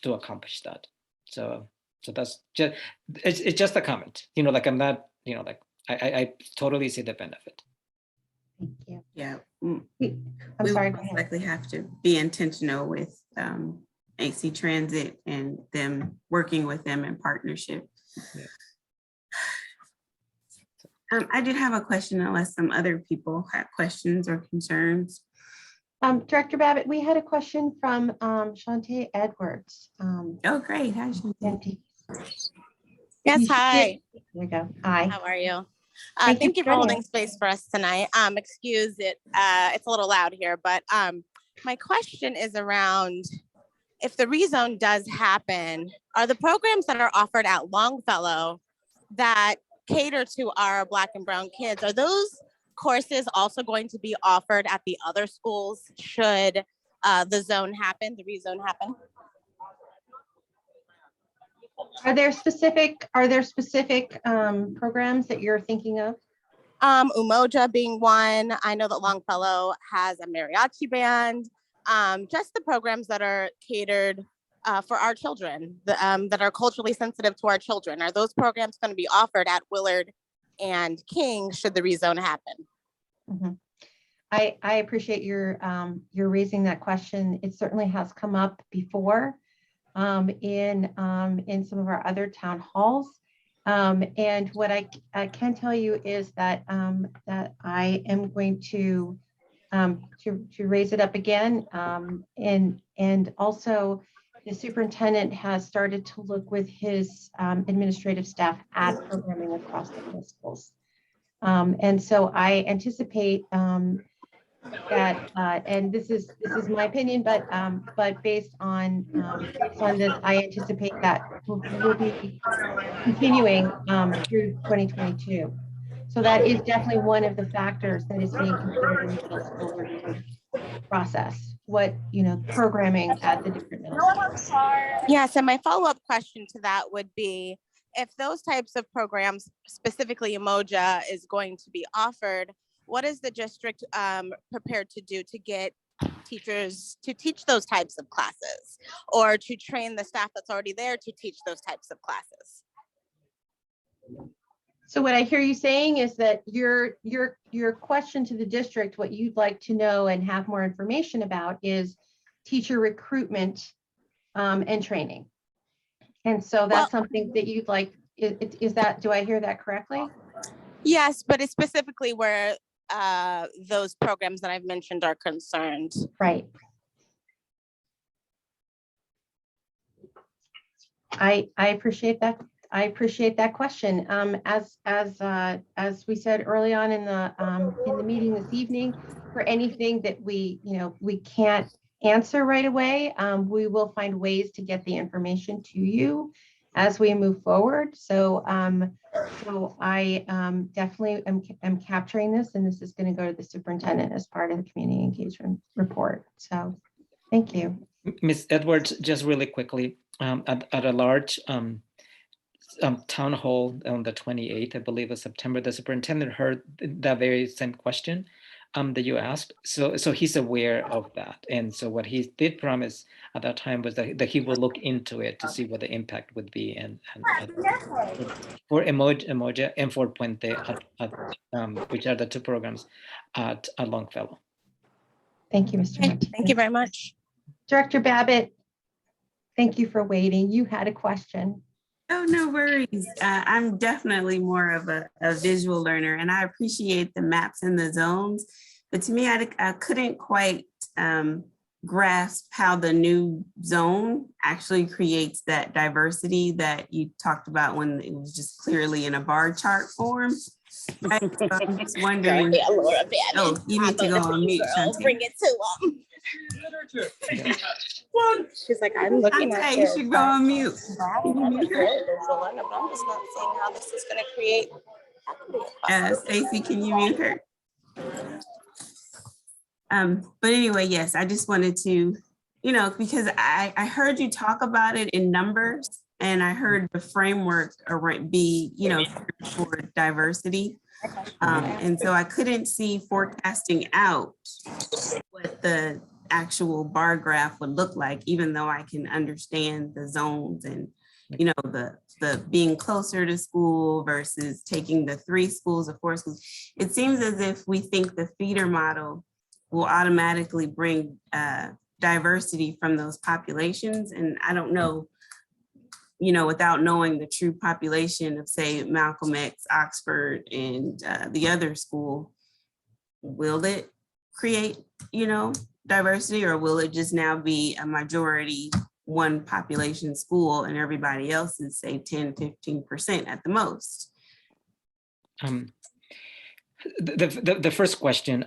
To accomplish that. So that's just it's just a comment. Like I'm not. Like I totally see the benefit. Thank you. Yeah. I'm We sorry. will most likely have to be intentional with AC Transit and them working with them in partnership. Yeah. I did have a question, unless some other people have questions or concerns. Director Babbitt, we had a question from Shantae Edwards. Oh, great. Hi, Shantae. Yes, hi. There we go. Hi. How are you? Thank Thank you you for for joining holding space for us tonight. Excuse it, it's a little loud here, but my question is around if the rezone does happen, are the programs that are offered at Longfellow that cater to our Black and Brown kids, are those courses also going to be offered at the other schools should the rezone happen? Are there specific programs that you're thinking of? Umoja being one. I know that Longfellow has a mariachi band. Just the programs that are catered for our children, that are culturally sensitive to our children. Are those programs going to be offered at Willard and King should the rezone happen? Mm-hmm. I appreciate your raising that question. It certainly has come up before in some of our other town halls. And what I can tell you is that that I am going to raise it up again. And also the superintendent has started to look with his administrative staff at programming across the middle schools. And so I anticipate that, and this is my opinion, but based on this, I anticipate that we'll be continuing through 2022. So that is definitely one of the factors that is being considered in the middle school review process. What programming at the different middle schools. Yes, and my follow-up question to that would be, if those types of programs, specifically Umoja, is going to be offered, what is the district prepared to do to get teachers to teach those types of classes, or to train the staff that's already there to teach those types of classes? So what I hear you saying is that your question to the district, what you'd like to know and have more information about, is teacher recruitment and training. And so that's something that you'd like. Is that, do I hear that correctly? Yes, but it's specifically where those programs that I've mentioned are concerned. Right. I appreciate that. I appreciate that question. As we said early on in the meeting this evening, for anything that we can't answer right away, we will find ways to get the information to you as we move forward. So I definitely am capturing this, and this is going to go to the superintendent as part of the community engagement report. So thank you. Ms. Edwards, just really quickly, at a large town hall on the 28th, I believe, of September, the superintendent heard that very same question that you asked. So he's aware of that. And so what he did promise at that time was that he will look into it to see what the impact would be and for Emoja and for Puente, which are the two programs at Longfellow. Thank you, Mr. Okay, Martinez. thank you very much. Director Babbitt, thank you for waiting. You had a question. Oh, no worries. I'm definitely more of a visual learner, and I appreciate the maps and the zones. But to me, I couldn't quite grasp how the new zone actually creates that diversity that you talked about when it was just clearly in a bar chart form. Right? So I'm just wondering. Oh, you need to go on mute, Shanti. Bring it to them. She's like, I'm looking at You should go on mute. I'm just not seeing how this is going to create. Stacy, can you mute her? But anyway, yes, I just wanted to, because I heard you talk about it in numbers, and I heard the framework be, for diversity. And so I couldn't see forecasting out what the actual bar graph would look like, even though I can understand the zones and, the being closer to school versus taking the 3 schools or 4 schools. It seems as if we think the feeder model will automatically bring diversity from those populations. And I don't know, without knowing the true population of, say, Malcolm X, Oxford, and the other school, will it create, diversity, or will it just now be a majority one population school and everybody else is, say, 10, 15% at the most? The first question,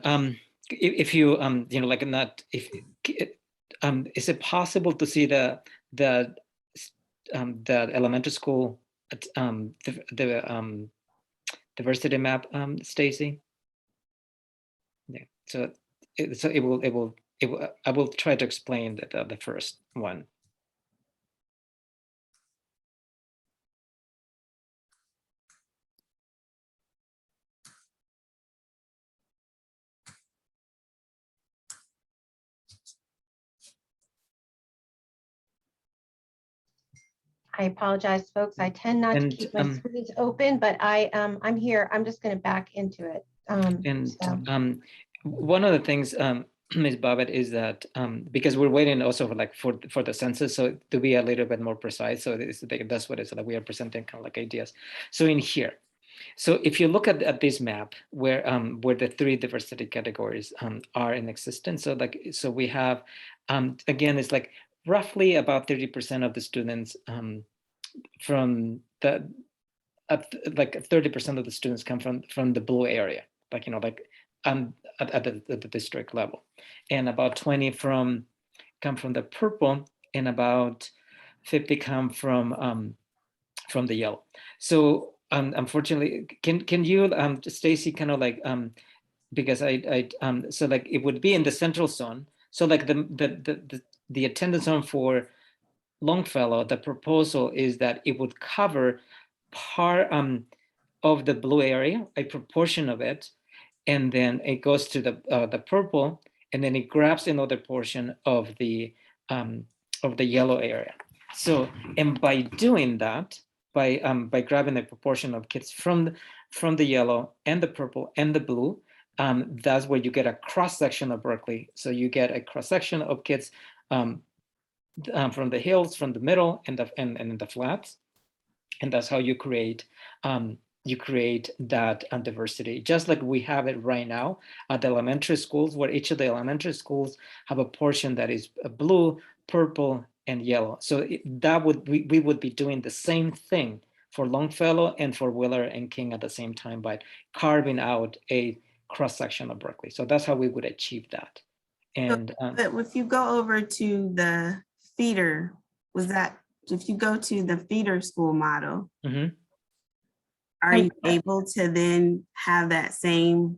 if you is it possible to see the elementary school the diversity map, Stacy? Yeah. So it will I will try to explain the first one. I apologize, folks. I tend not to keep my screens open, but I'm here. I'm just going to back into it. One of the things, Ms. Babbitt, is that because we're waiting also for the census, so to be a little bit more precise. So that's what it's like. We are presenting kind of like ideas. So in here, so if you look at this map where the 3 diversity categories are in existence, so we have again, it's like roughly about 30% of the students from the 30% of the students come from the blue area, at the district level, and about 20 come from the purple, and about 50 come from the yellow. So unfortunately, can you Stacy, kind of like because so like it would be in the central zone. So like the attendance zone for Longfellow, the proposal is that it would cover part of the blue area, a proportion of it, and then it goes to the purple, and then it grabs another portion of the yellow area. So, and by doing that, by grabbing a proportion of kids from the yellow and the purple and the blue, that's where you get a cross section of Berkeley. So you get a cross section of kids from the hills, from the middle, and in the flats, and that's how you create that diversity, just like we have it right now at the elementary schools, where each of the elementary schools have a portion that is blue, purple, and yellow. So we would be doing the same thing for Longfellow and for Wheeler and King at the same time by carving out a cross section of Berkeley. So that's how we would achieve that. And but if you go over to the feeder, if you go to the feeder school model, are you able to then have that same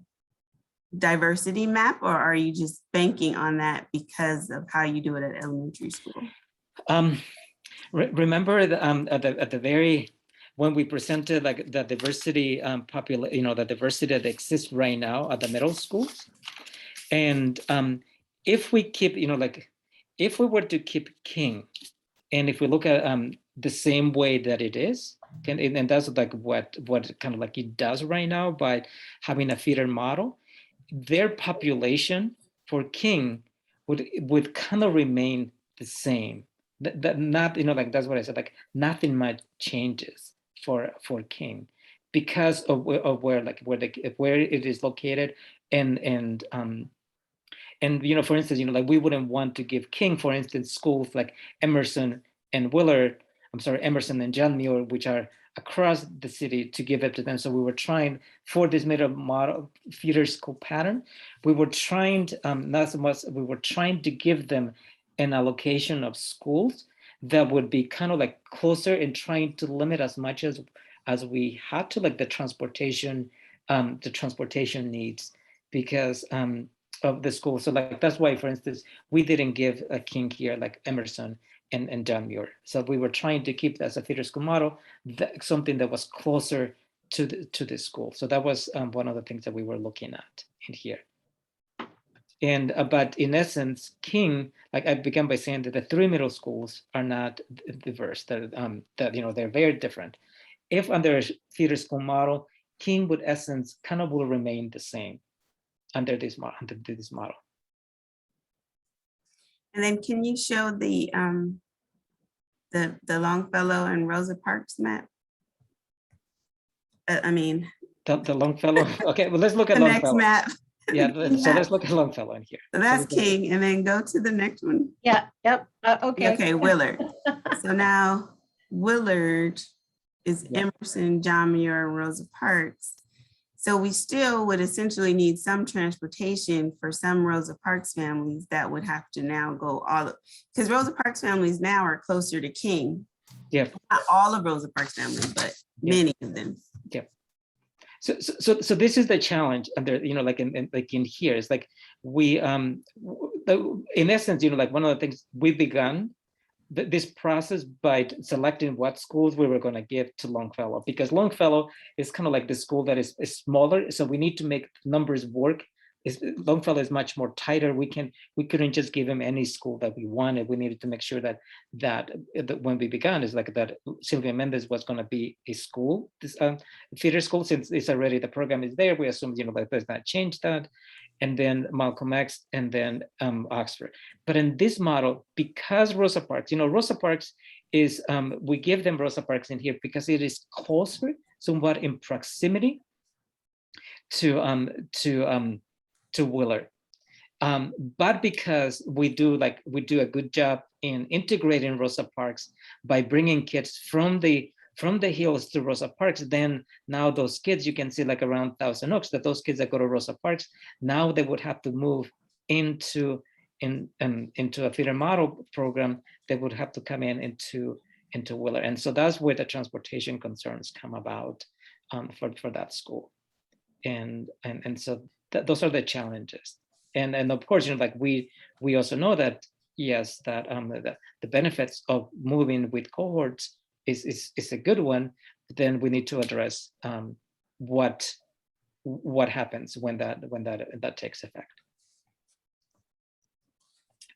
diversity map, or are you just banking on that because of how you do it at elementary school? Remember at the very when we presented like the diversity the diversity that exists right now at the middle schools. And if we keep, if we were to keep King, and if we look at the same way that it is, and that's like what kind of like it does right now by having a feeder model, their population for King would kind of remain the same. That not, like that's what I said, like nothing much changes for King because of where it is located, and for instance, like we wouldn't want to give King, for instance, schools like Emerson and Emerson and John Muir, which are across the city, to give it to them. So we were trying for this middle model feeder school pattern. We were trying we were trying to give them an allocation of schools that would be kind of like closer, and trying to limit as much as we had to, like the transportation needs because of the school. So like that's why, for instance, we didn't give a King here like Emerson and John Muir. So we were trying to keep that as a feeder school model, something that was closer to the school. So that was one of the things that we were looking at in here. And but in essence, King, like I began by saying that the 3 middle schools are not diverse. They're they're very different. If under a feeder school model, King would essence kind of will remain the same under this model. And then can you show the Longfellow and Rosa Parks map? I mean, the Longfellow. Okay, well, let's look at the Longfellow. next map. Yeah, so let's look at Longfellow in here. So that's King, and then go to the next one. Yeah, yep, okay. Okay, Willard. So now Willard is Emerson, John Muir, and Rosa Parks. So we still would essentially need some transportation for some Rosa Parks families that would have to now go because Rosa Parks families now are closer to King. Yeah. Not all of Rosa Parks families, but many of them. Yeah. So this is the challenge under, like in here, it's like we, in essence, like one of the things we began this process by selecting what schools we were going to give to Longfellow, because Longfellow is kind of like the school that is smaller. So we need to make numbers work. Longfellow is much more tighter. We couldn't just give him any school that we wanted. We needed to make sure that when we began is like that Sylvia Mendez was going to be a school, this feeder school, since it's already, the program is there. We assumed, like let's not change that. And then Malcolm X, and then Oxford. But in this model, because Rosa Parks, Rosa Parks is, we give them Rosa Parks in here because it is closer, somewhat in proximity to Willard. But because we do a good job in integrating Rosa Parks by bringing kids from the hills to Rosa Parks, then now those kids, you can see like around Thousand Oaks, that those kids that go to Rosa Parks, now they would have to move into a feeder model program. They would have to come into Willard. And so that's where the transportation concerns come about for that school. And so those are the challenges. And of course, like we also know that, yes, that the benefits of moving with cohorts is a good one. But then we need to address what happens when that takes effect.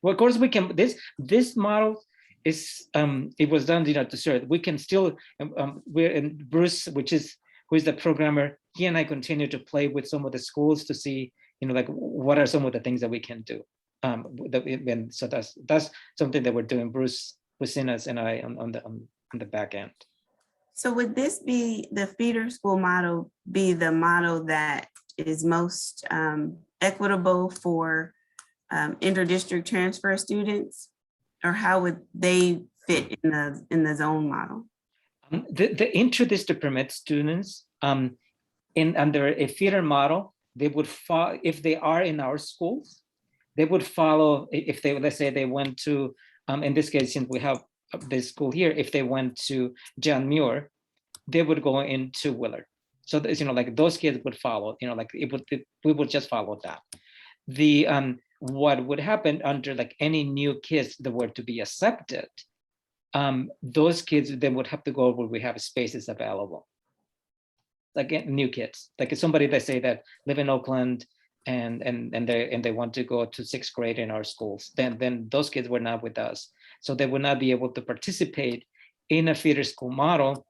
Well, of course, we can. This model is it was done, to serve. We can still. We're in Bruce, who is the programmer. He and I continue to play with some of the schools to see, like what are some of the things that we can do. And so that's something that we're doing. Bruce Wisinas and I on the back end. So would this be the feeder school model, be the model that is most equitable for inter-district transfer students, or how would they fit in the zone model? The inter-district permit students under a feeder model, they would follow, if they are in our schools, they would follow, if they, let's say they went to, in this case, since we have this school here, if they went to John Muir, they would go into Willard. So like those kids would follow, like we would just follow that. What would happen under like any new kids that were to be accepted those kids then would have to go where we have spaces available. Like new kids, like somebody that say that live in Oakland and they want to go to 6th grade in our schools, then those kids were not with us. So they would not be able to participate in a feeder school model,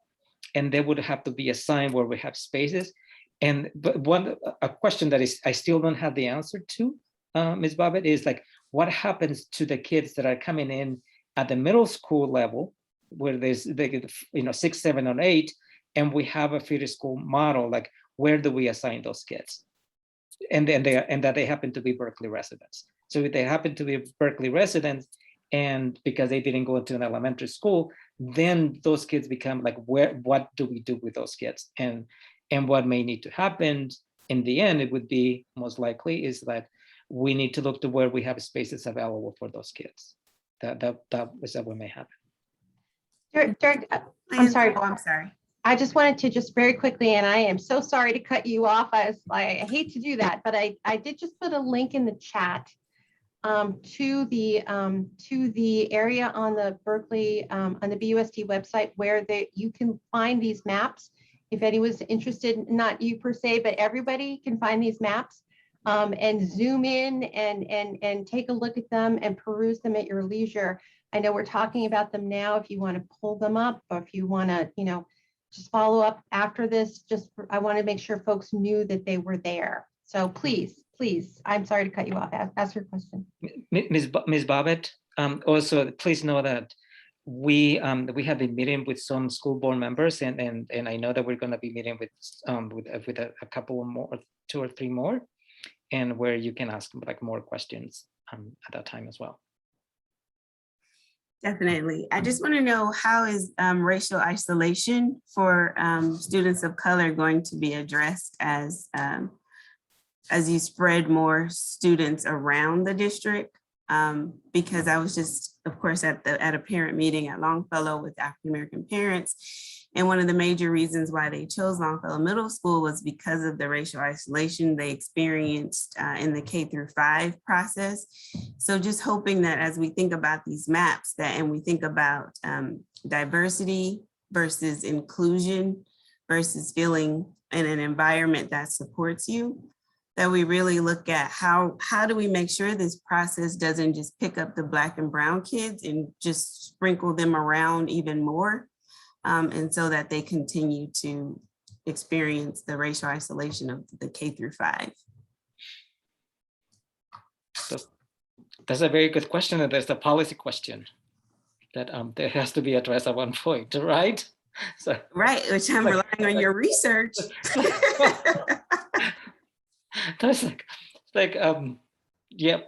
and they would have to be assigned where we have spaces. And but a question that is I still don't have the answer to, Ms. Bobbitt, is like, what happens to the kids that are coming in at the middle school level, where they get 6, 7, or 8, and we have a feeder school model? Like, where do we assign those kids? And that they happen to be Berkeley residents. So if they happen to be Berkeley residents, and because they didn't go into an elementary school, then those kids become like, what do we do with those kids? And what may need to happen in the end, it would be most likely is that we need to look to where we have spaces available for those kids. That is what may happen. I'm sorry. Oh, I'm sorry. I just wanted to just very quickly, and I am so sorry to cut you off. I hate to do that, but I did just put a link in the chat to the area on the Berkeley on the BUSD website where you can find these maps. If anyone's interested, not you per se, but everybody can find these maps and zoom in and take a look at them and peruse them at your leisure. I know we're talking about them now. If you want to pull them up, or if you want to, just follow up after this. I want to make sure folks knew that they were there. So please, I'm sorry to cut you off. Ask your question. Ms. Bobbitt, also please know that we have been meeting with some school board members, and I know that we're going to be meeting with a couple more, 2 or 3 more, and where you can ask like more questions at that time as well. Definitely. I just want to know, how is racial isolation for students of color going to be addressed as you spread more students around the district? Because I was just, of course, at a parent meeting at Longfellow with African-American parents. And one of the major reasons why they chose Longfellow Middle School was because of the racial isolation they experienced in the K-5 process. So just hoping that as we think about these maps and we think about diversity versus inclusion versus feeling in an environment that supports you, that we really look at how do we make sure this process doesn't just pick up the Black and brown kids and just sprinkle them around even more, and so that they continue to experience the racial isolation of the K-5. So that's a very good question, and there's the policy question that there has to be addressed at one point, right? So right, which I'm relying on your research. That's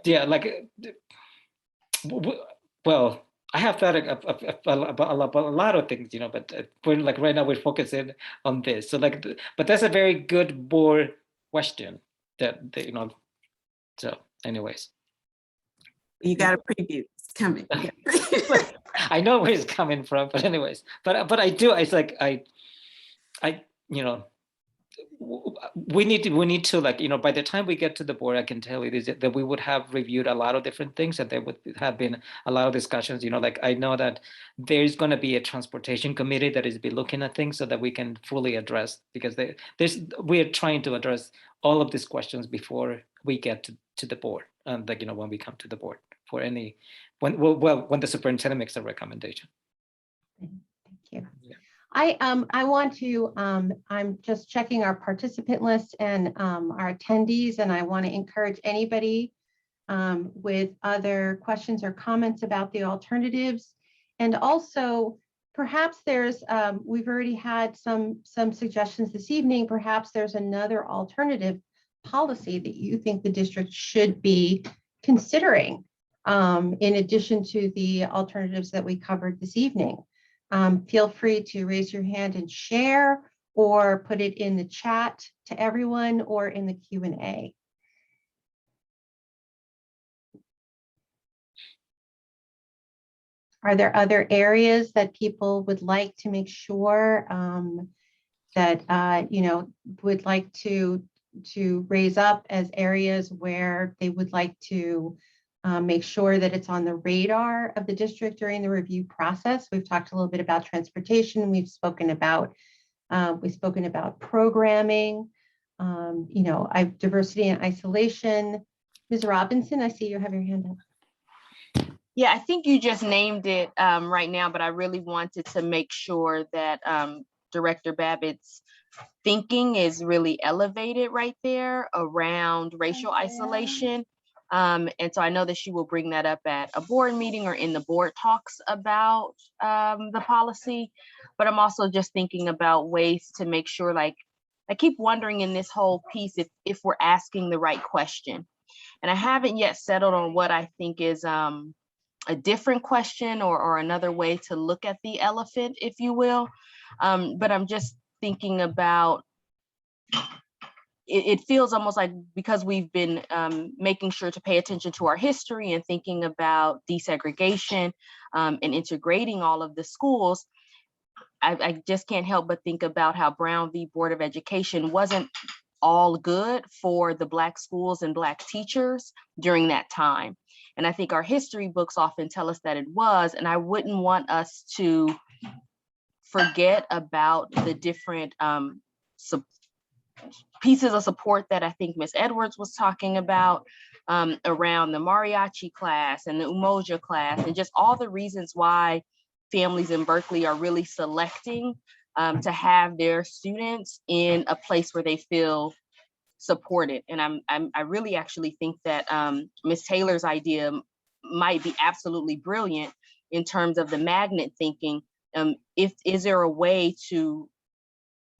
yeah, like, well, I have thought about a lot of things, but when like right now we're focusing on this. So like, but that's a very good board question that so anyways. You got a preview, it's coming. I know where it's coming from, but anyways, but I do, it's like, we need to like, by the time we get to the board, I can tell you that we would have reviewed a lot of different things, and there would have been a lot of discussions, like I know that there's going to be a transportation committee that is be looking at things so that we can fully address, because we're trying to address all of these questions before we get to the board, and like, when we come to the board for when the superintendent makes a recommendation. Thank you. Yeah. I want to, I'm just checking our participant list and our attendees, and I want to encourage anybody with other questions or comments about the alternatives. And also, perhaps there's, we've already had some suggestions this evening, perhaps there's another alternative policy that you think the district should be considering in addition to the alternatives that we covered this evening. Feel free to raise your hand and share, or put it in the chat to everyone, or in the Q&A. Are there other areas that people would like to make sure that would like to raise up as areas where they would like to make sure that it's on the radar of the district during the review process. We've talked a little bit about transportation. We've spoken about programming, diversity and isolation. Ms. Robinson, I see you have your hand up. Yeah, I think you just named it right now, but I really wanted to make sure that Director Babbitt's thinking is really elevated right there around racial isolation. And so I know that she will bring that up at a board meeting or in the board talks about the policy, but I'm also just thinking about ways to make sure, like, I keep wondering in this whole piece if we're asking the right question. And I haven't yet settled on what I think is a different question or another way to look at the elephant, if you will. But I'm just thinking about, it feels almost like, because we've been making sure to pay attention to our history and thinking about desegregation and integrating all of the schools, I just can't help but think about how Brown v. Board of Education wasn't all good for the Black schools and Black teachers during that time. And I think our history books often tell us that it was, and I wouldn't want us to forget about the different pieces of support that I think Ms. Edwards was talking about around the mariachi class and the Umoja class, and just all the reasons why families in Berkeley are really selecting to have their students in a place where they feel supported. And I really actually think that Ms. Taylor's idea might be absolutely brilliant in terms of the magnet thinking. Is there a way to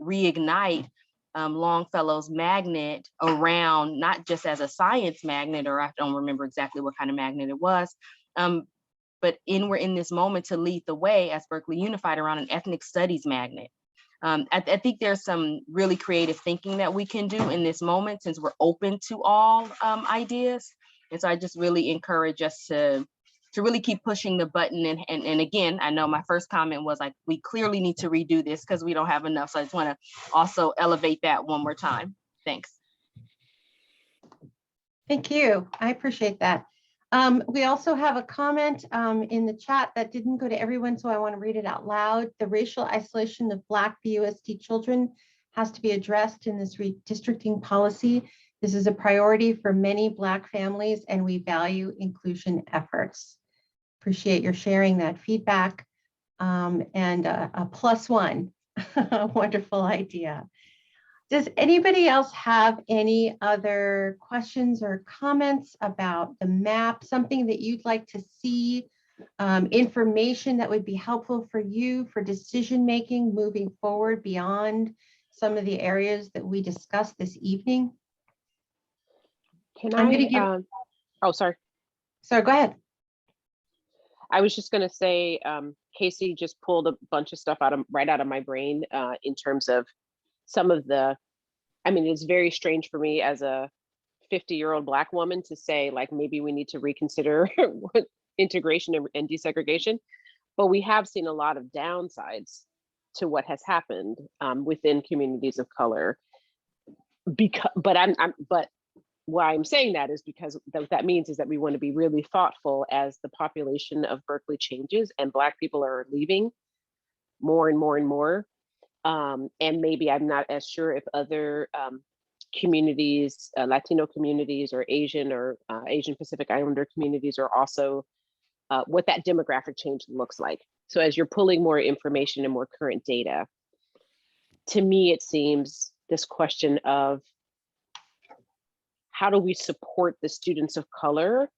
reignite Longfellow's magnet around, not just as a science magnet, or I don't remember exactly what kind of magnet it was, but we're in this moment to lead the way as Berkeley Unified around an ethnic studies magnet. I think there's some really creative thinking that we can do in this moment, since we're open to all ideas. And so I just really encourage us to really keep pushing the button. And again, I know my first comment was like, we clearly need to redo this because we don't have enough. So I just want to also elevate that one more time. Thanks. Thank you. I appreciate that. We also have a comment in the chat that didn't go to everyone, so I want to read it out loud. The racial isolation of Black USD children has to be addressed in this redistricting policy. This is a priority for many Black families, and we value inclusion efforts. Appreciate your sharing that feedback, and a +1, a wonderful idea. Does anybody else have any other questions or comments about the map, something that you'd like to see, information that would be helpful for you for decision-making moving forward beyond some of the areas that we discussed this evening? Can I'm I, going to give, oh, sorry. So go ahead. I was just going to say, Casey just pulled a bunch of stuff right out of my brain in terms of some of the, I mean, it's very strange for me as a 50-year-old Black woman to say, like, maybe we need to reconsider integration and desegregation, but we have seen a lot of downsides to what has happened within communities of color. But why I'm saying that is because what that means is that we want to be really thoughtful as the population of Berkeley changes and Black people are leaving more and more and more. And maybe I'm not as sure if other communities, Latino communities or Asian Pacific Islander communities are also what that demographic change looks like. So as you're pulling more information and more current data, to me, it seems this question of how do we support the students of color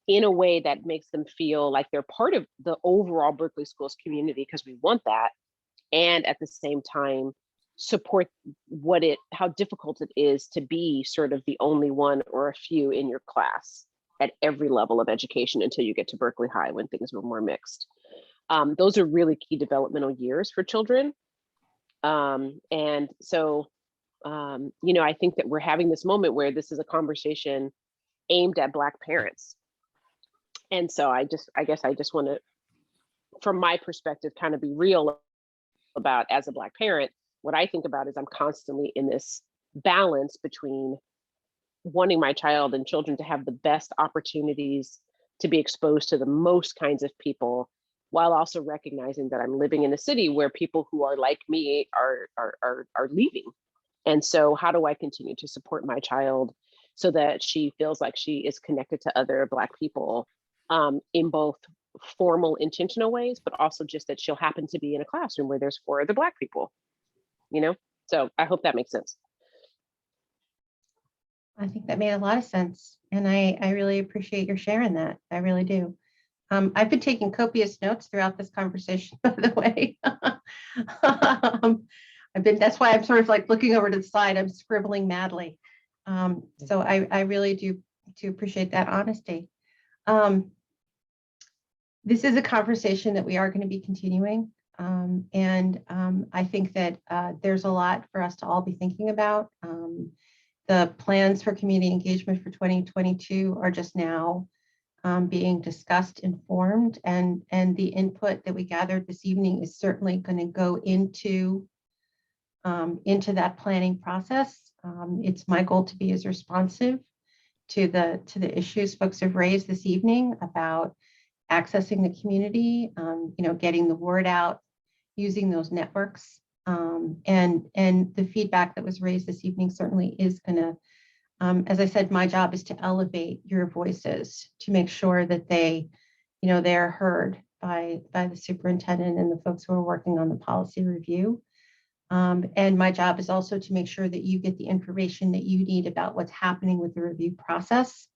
in a way that makes them feel like they're part of the overall Berkeley Schools community, because we want that, and at the same time support how difficult it is to be sort of the only one or a few in your class at every level of education until you get to Berkeley High when things were more mixed. Those are really key developmental years for children. And so, I think that we're having this moment where this is a conversation aimed at Black parents. And so I guess I just want to, from my perspective, kind of be real about, as a Black parent, what I think about is I'm constantly in this balance between wanting my child and children to have the best opportunities to be exposed to the most kinds of people, while also recognizing that I'm living in a city where people who are like me are leaving. And so how do I continue to support my child so that she feels like she is connected to other Black people in both formal, intentional ways, but also just that she'll happen to be in a classroom where there's 4 other Black people, you know? So I hope that makes sense. I think that made a lot of sense. And I really appreciate your sharing that. I really do. I've been taking copious notes throughout this conversation, by the way. That's why I'm sort of like looking over to the side. I'm scribbling madly. So I really do appreciate that honesty. This is a conversation that we are going to be continuing. I think that there's a lot for us to all be thinking about. The plans for community engagement for 2022 are just now being discussed and formed, and the input that we gathered this evening is certainly going to go into that planning process. It's my goal to be as responsive to the issues folks have raised this evening about accessing the community, getting the word out, using those networks, and the feedback that was raised this evening certainly is going to, as I said, my job is to elevate your voices to make sure that they're heard by the superintendent and the folks who are working on the policy review. And my job is also to make sure that you get the information that you need about what's happening with the review process,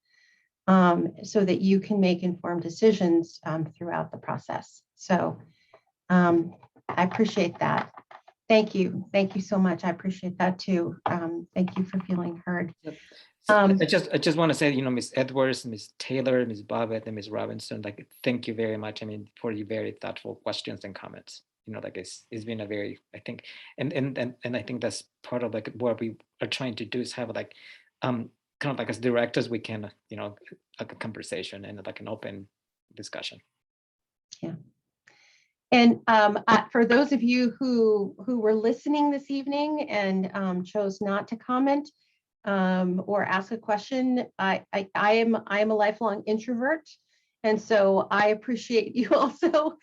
so that you can make informed decisions throughout the process. So I appreciate that. Thank you. Thank you so much. I appreciate that too. Thank you for feeling heard. Yep. So I just want to say, Ms. Edwards, Ms. Taylor, Ms. Bobbitt, and Ms. Robinson, thank you very much. For your very thoughtful questions and comments. It's been a very, I think, and I think that's part of what we are trying to do is have kind of as direct as we can, a conversation and an open discussion. Yeah. And for those of you who were listening this evening and chose not to comment or ask a question, I am a lifelong introvert, and so I appreciate you also.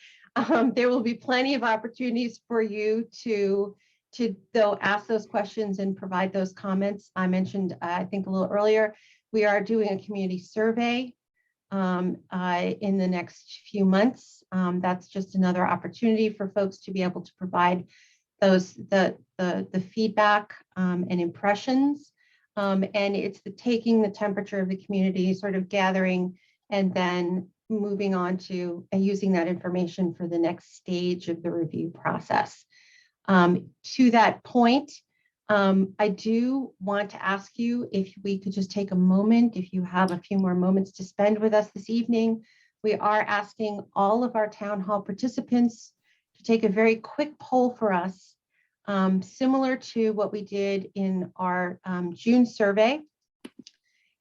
There will be plenty of opportunities for you to though ask those questions and provide those comments. I mentioned, I think a little earlier, we are doing a community survey in the next few months. That's just another opportunity for folks to be able to provide the feedback and impressions. And it's taking the temperature of the community, sort of gathering, and then moving on to using that information for the next stage of the review process. To that point, I do want to ask you if we could just take a moment, if you have a few more moments to spend with us this evening. We are asking all of our town hall participants to take a very quick poll for us, similar to what we did in our June survey.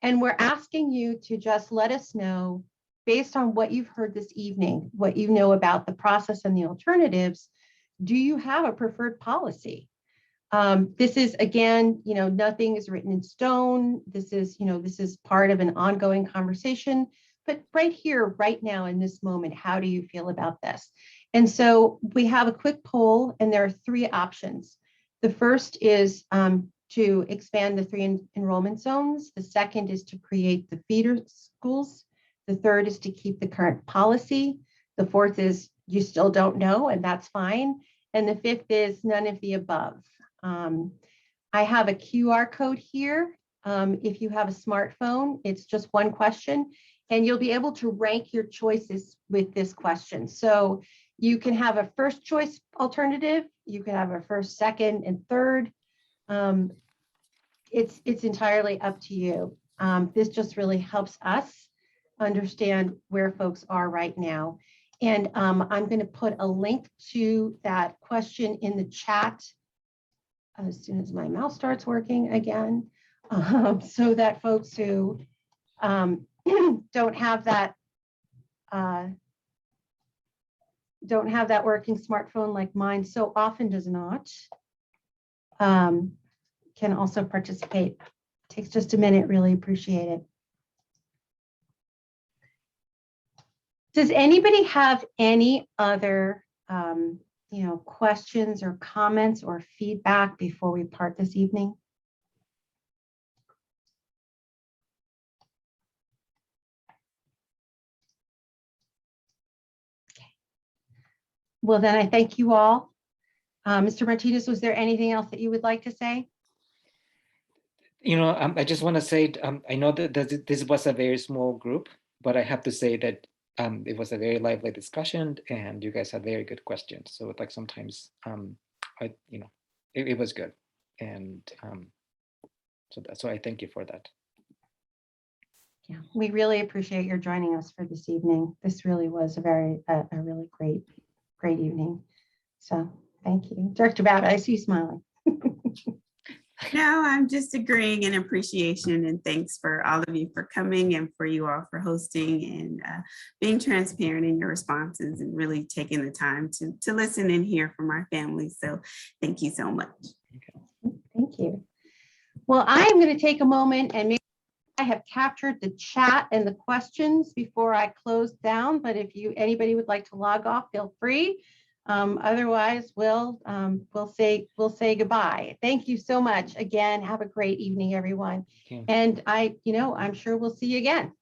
And we're asking you to just let us know, based on what you've heard this evening, what you know about the process and the alternatives, do you have a preferred policy? This is, again, nothing is written in stone. This is part of an ongoing conversation, but right here, right now in this moment, how do you feel about this? And so we have a quick poll, and there are 3 options. The first is to expand the 3 enrollment zones. The second is to create the feeder schools. The third is to keep the current policy. The fourth is you still don't know, and that's fine. And the fifth is none of the above. I have a QR code here. If you have a smartphone, it's just one question, and you'll be able to rank your choices with this question. So you can have a first choice alternative. You can have a first, second, and third. It's entirely up to you. This just really helps us understand where folks are right now. And I'm going to put a link to that question in the chat as soon as my mouse starts working again, so that folks who don't have that working smartphone like mine so often does not, can also participate Takes just a minute, really appreciate it. Does anybody have any other questions or comments or feedback before we part this evening? Well, then I thank you all. Mr. Martinez, was there anything else that you would like to say? I just want to say, I know that this was a very small group, but I have to say that it was a very lively discussion and you guys had very good questions. So like sometimes, it was good. And so I thank you for that. Yeah, we really appreciate your joining us for this evening. This really was a really great evening. So thank you. Director Bowden, I see you smiling. No, I'm just agreeing in appreciation and thanks for all of you for coming and for you all for hosting and being transparent in your responses and really taking the time to listen and hear from our families. So thank you so much. Thank you. Well, I am going to take a moment and make sure I have captured the chat and the questions before I close down. But if anybody would like to log off, feel free. Otherwise, we'll say goodbye. Thank you so much again. Have a great evening, everyone. Okay. And I'm sure we'll see you again.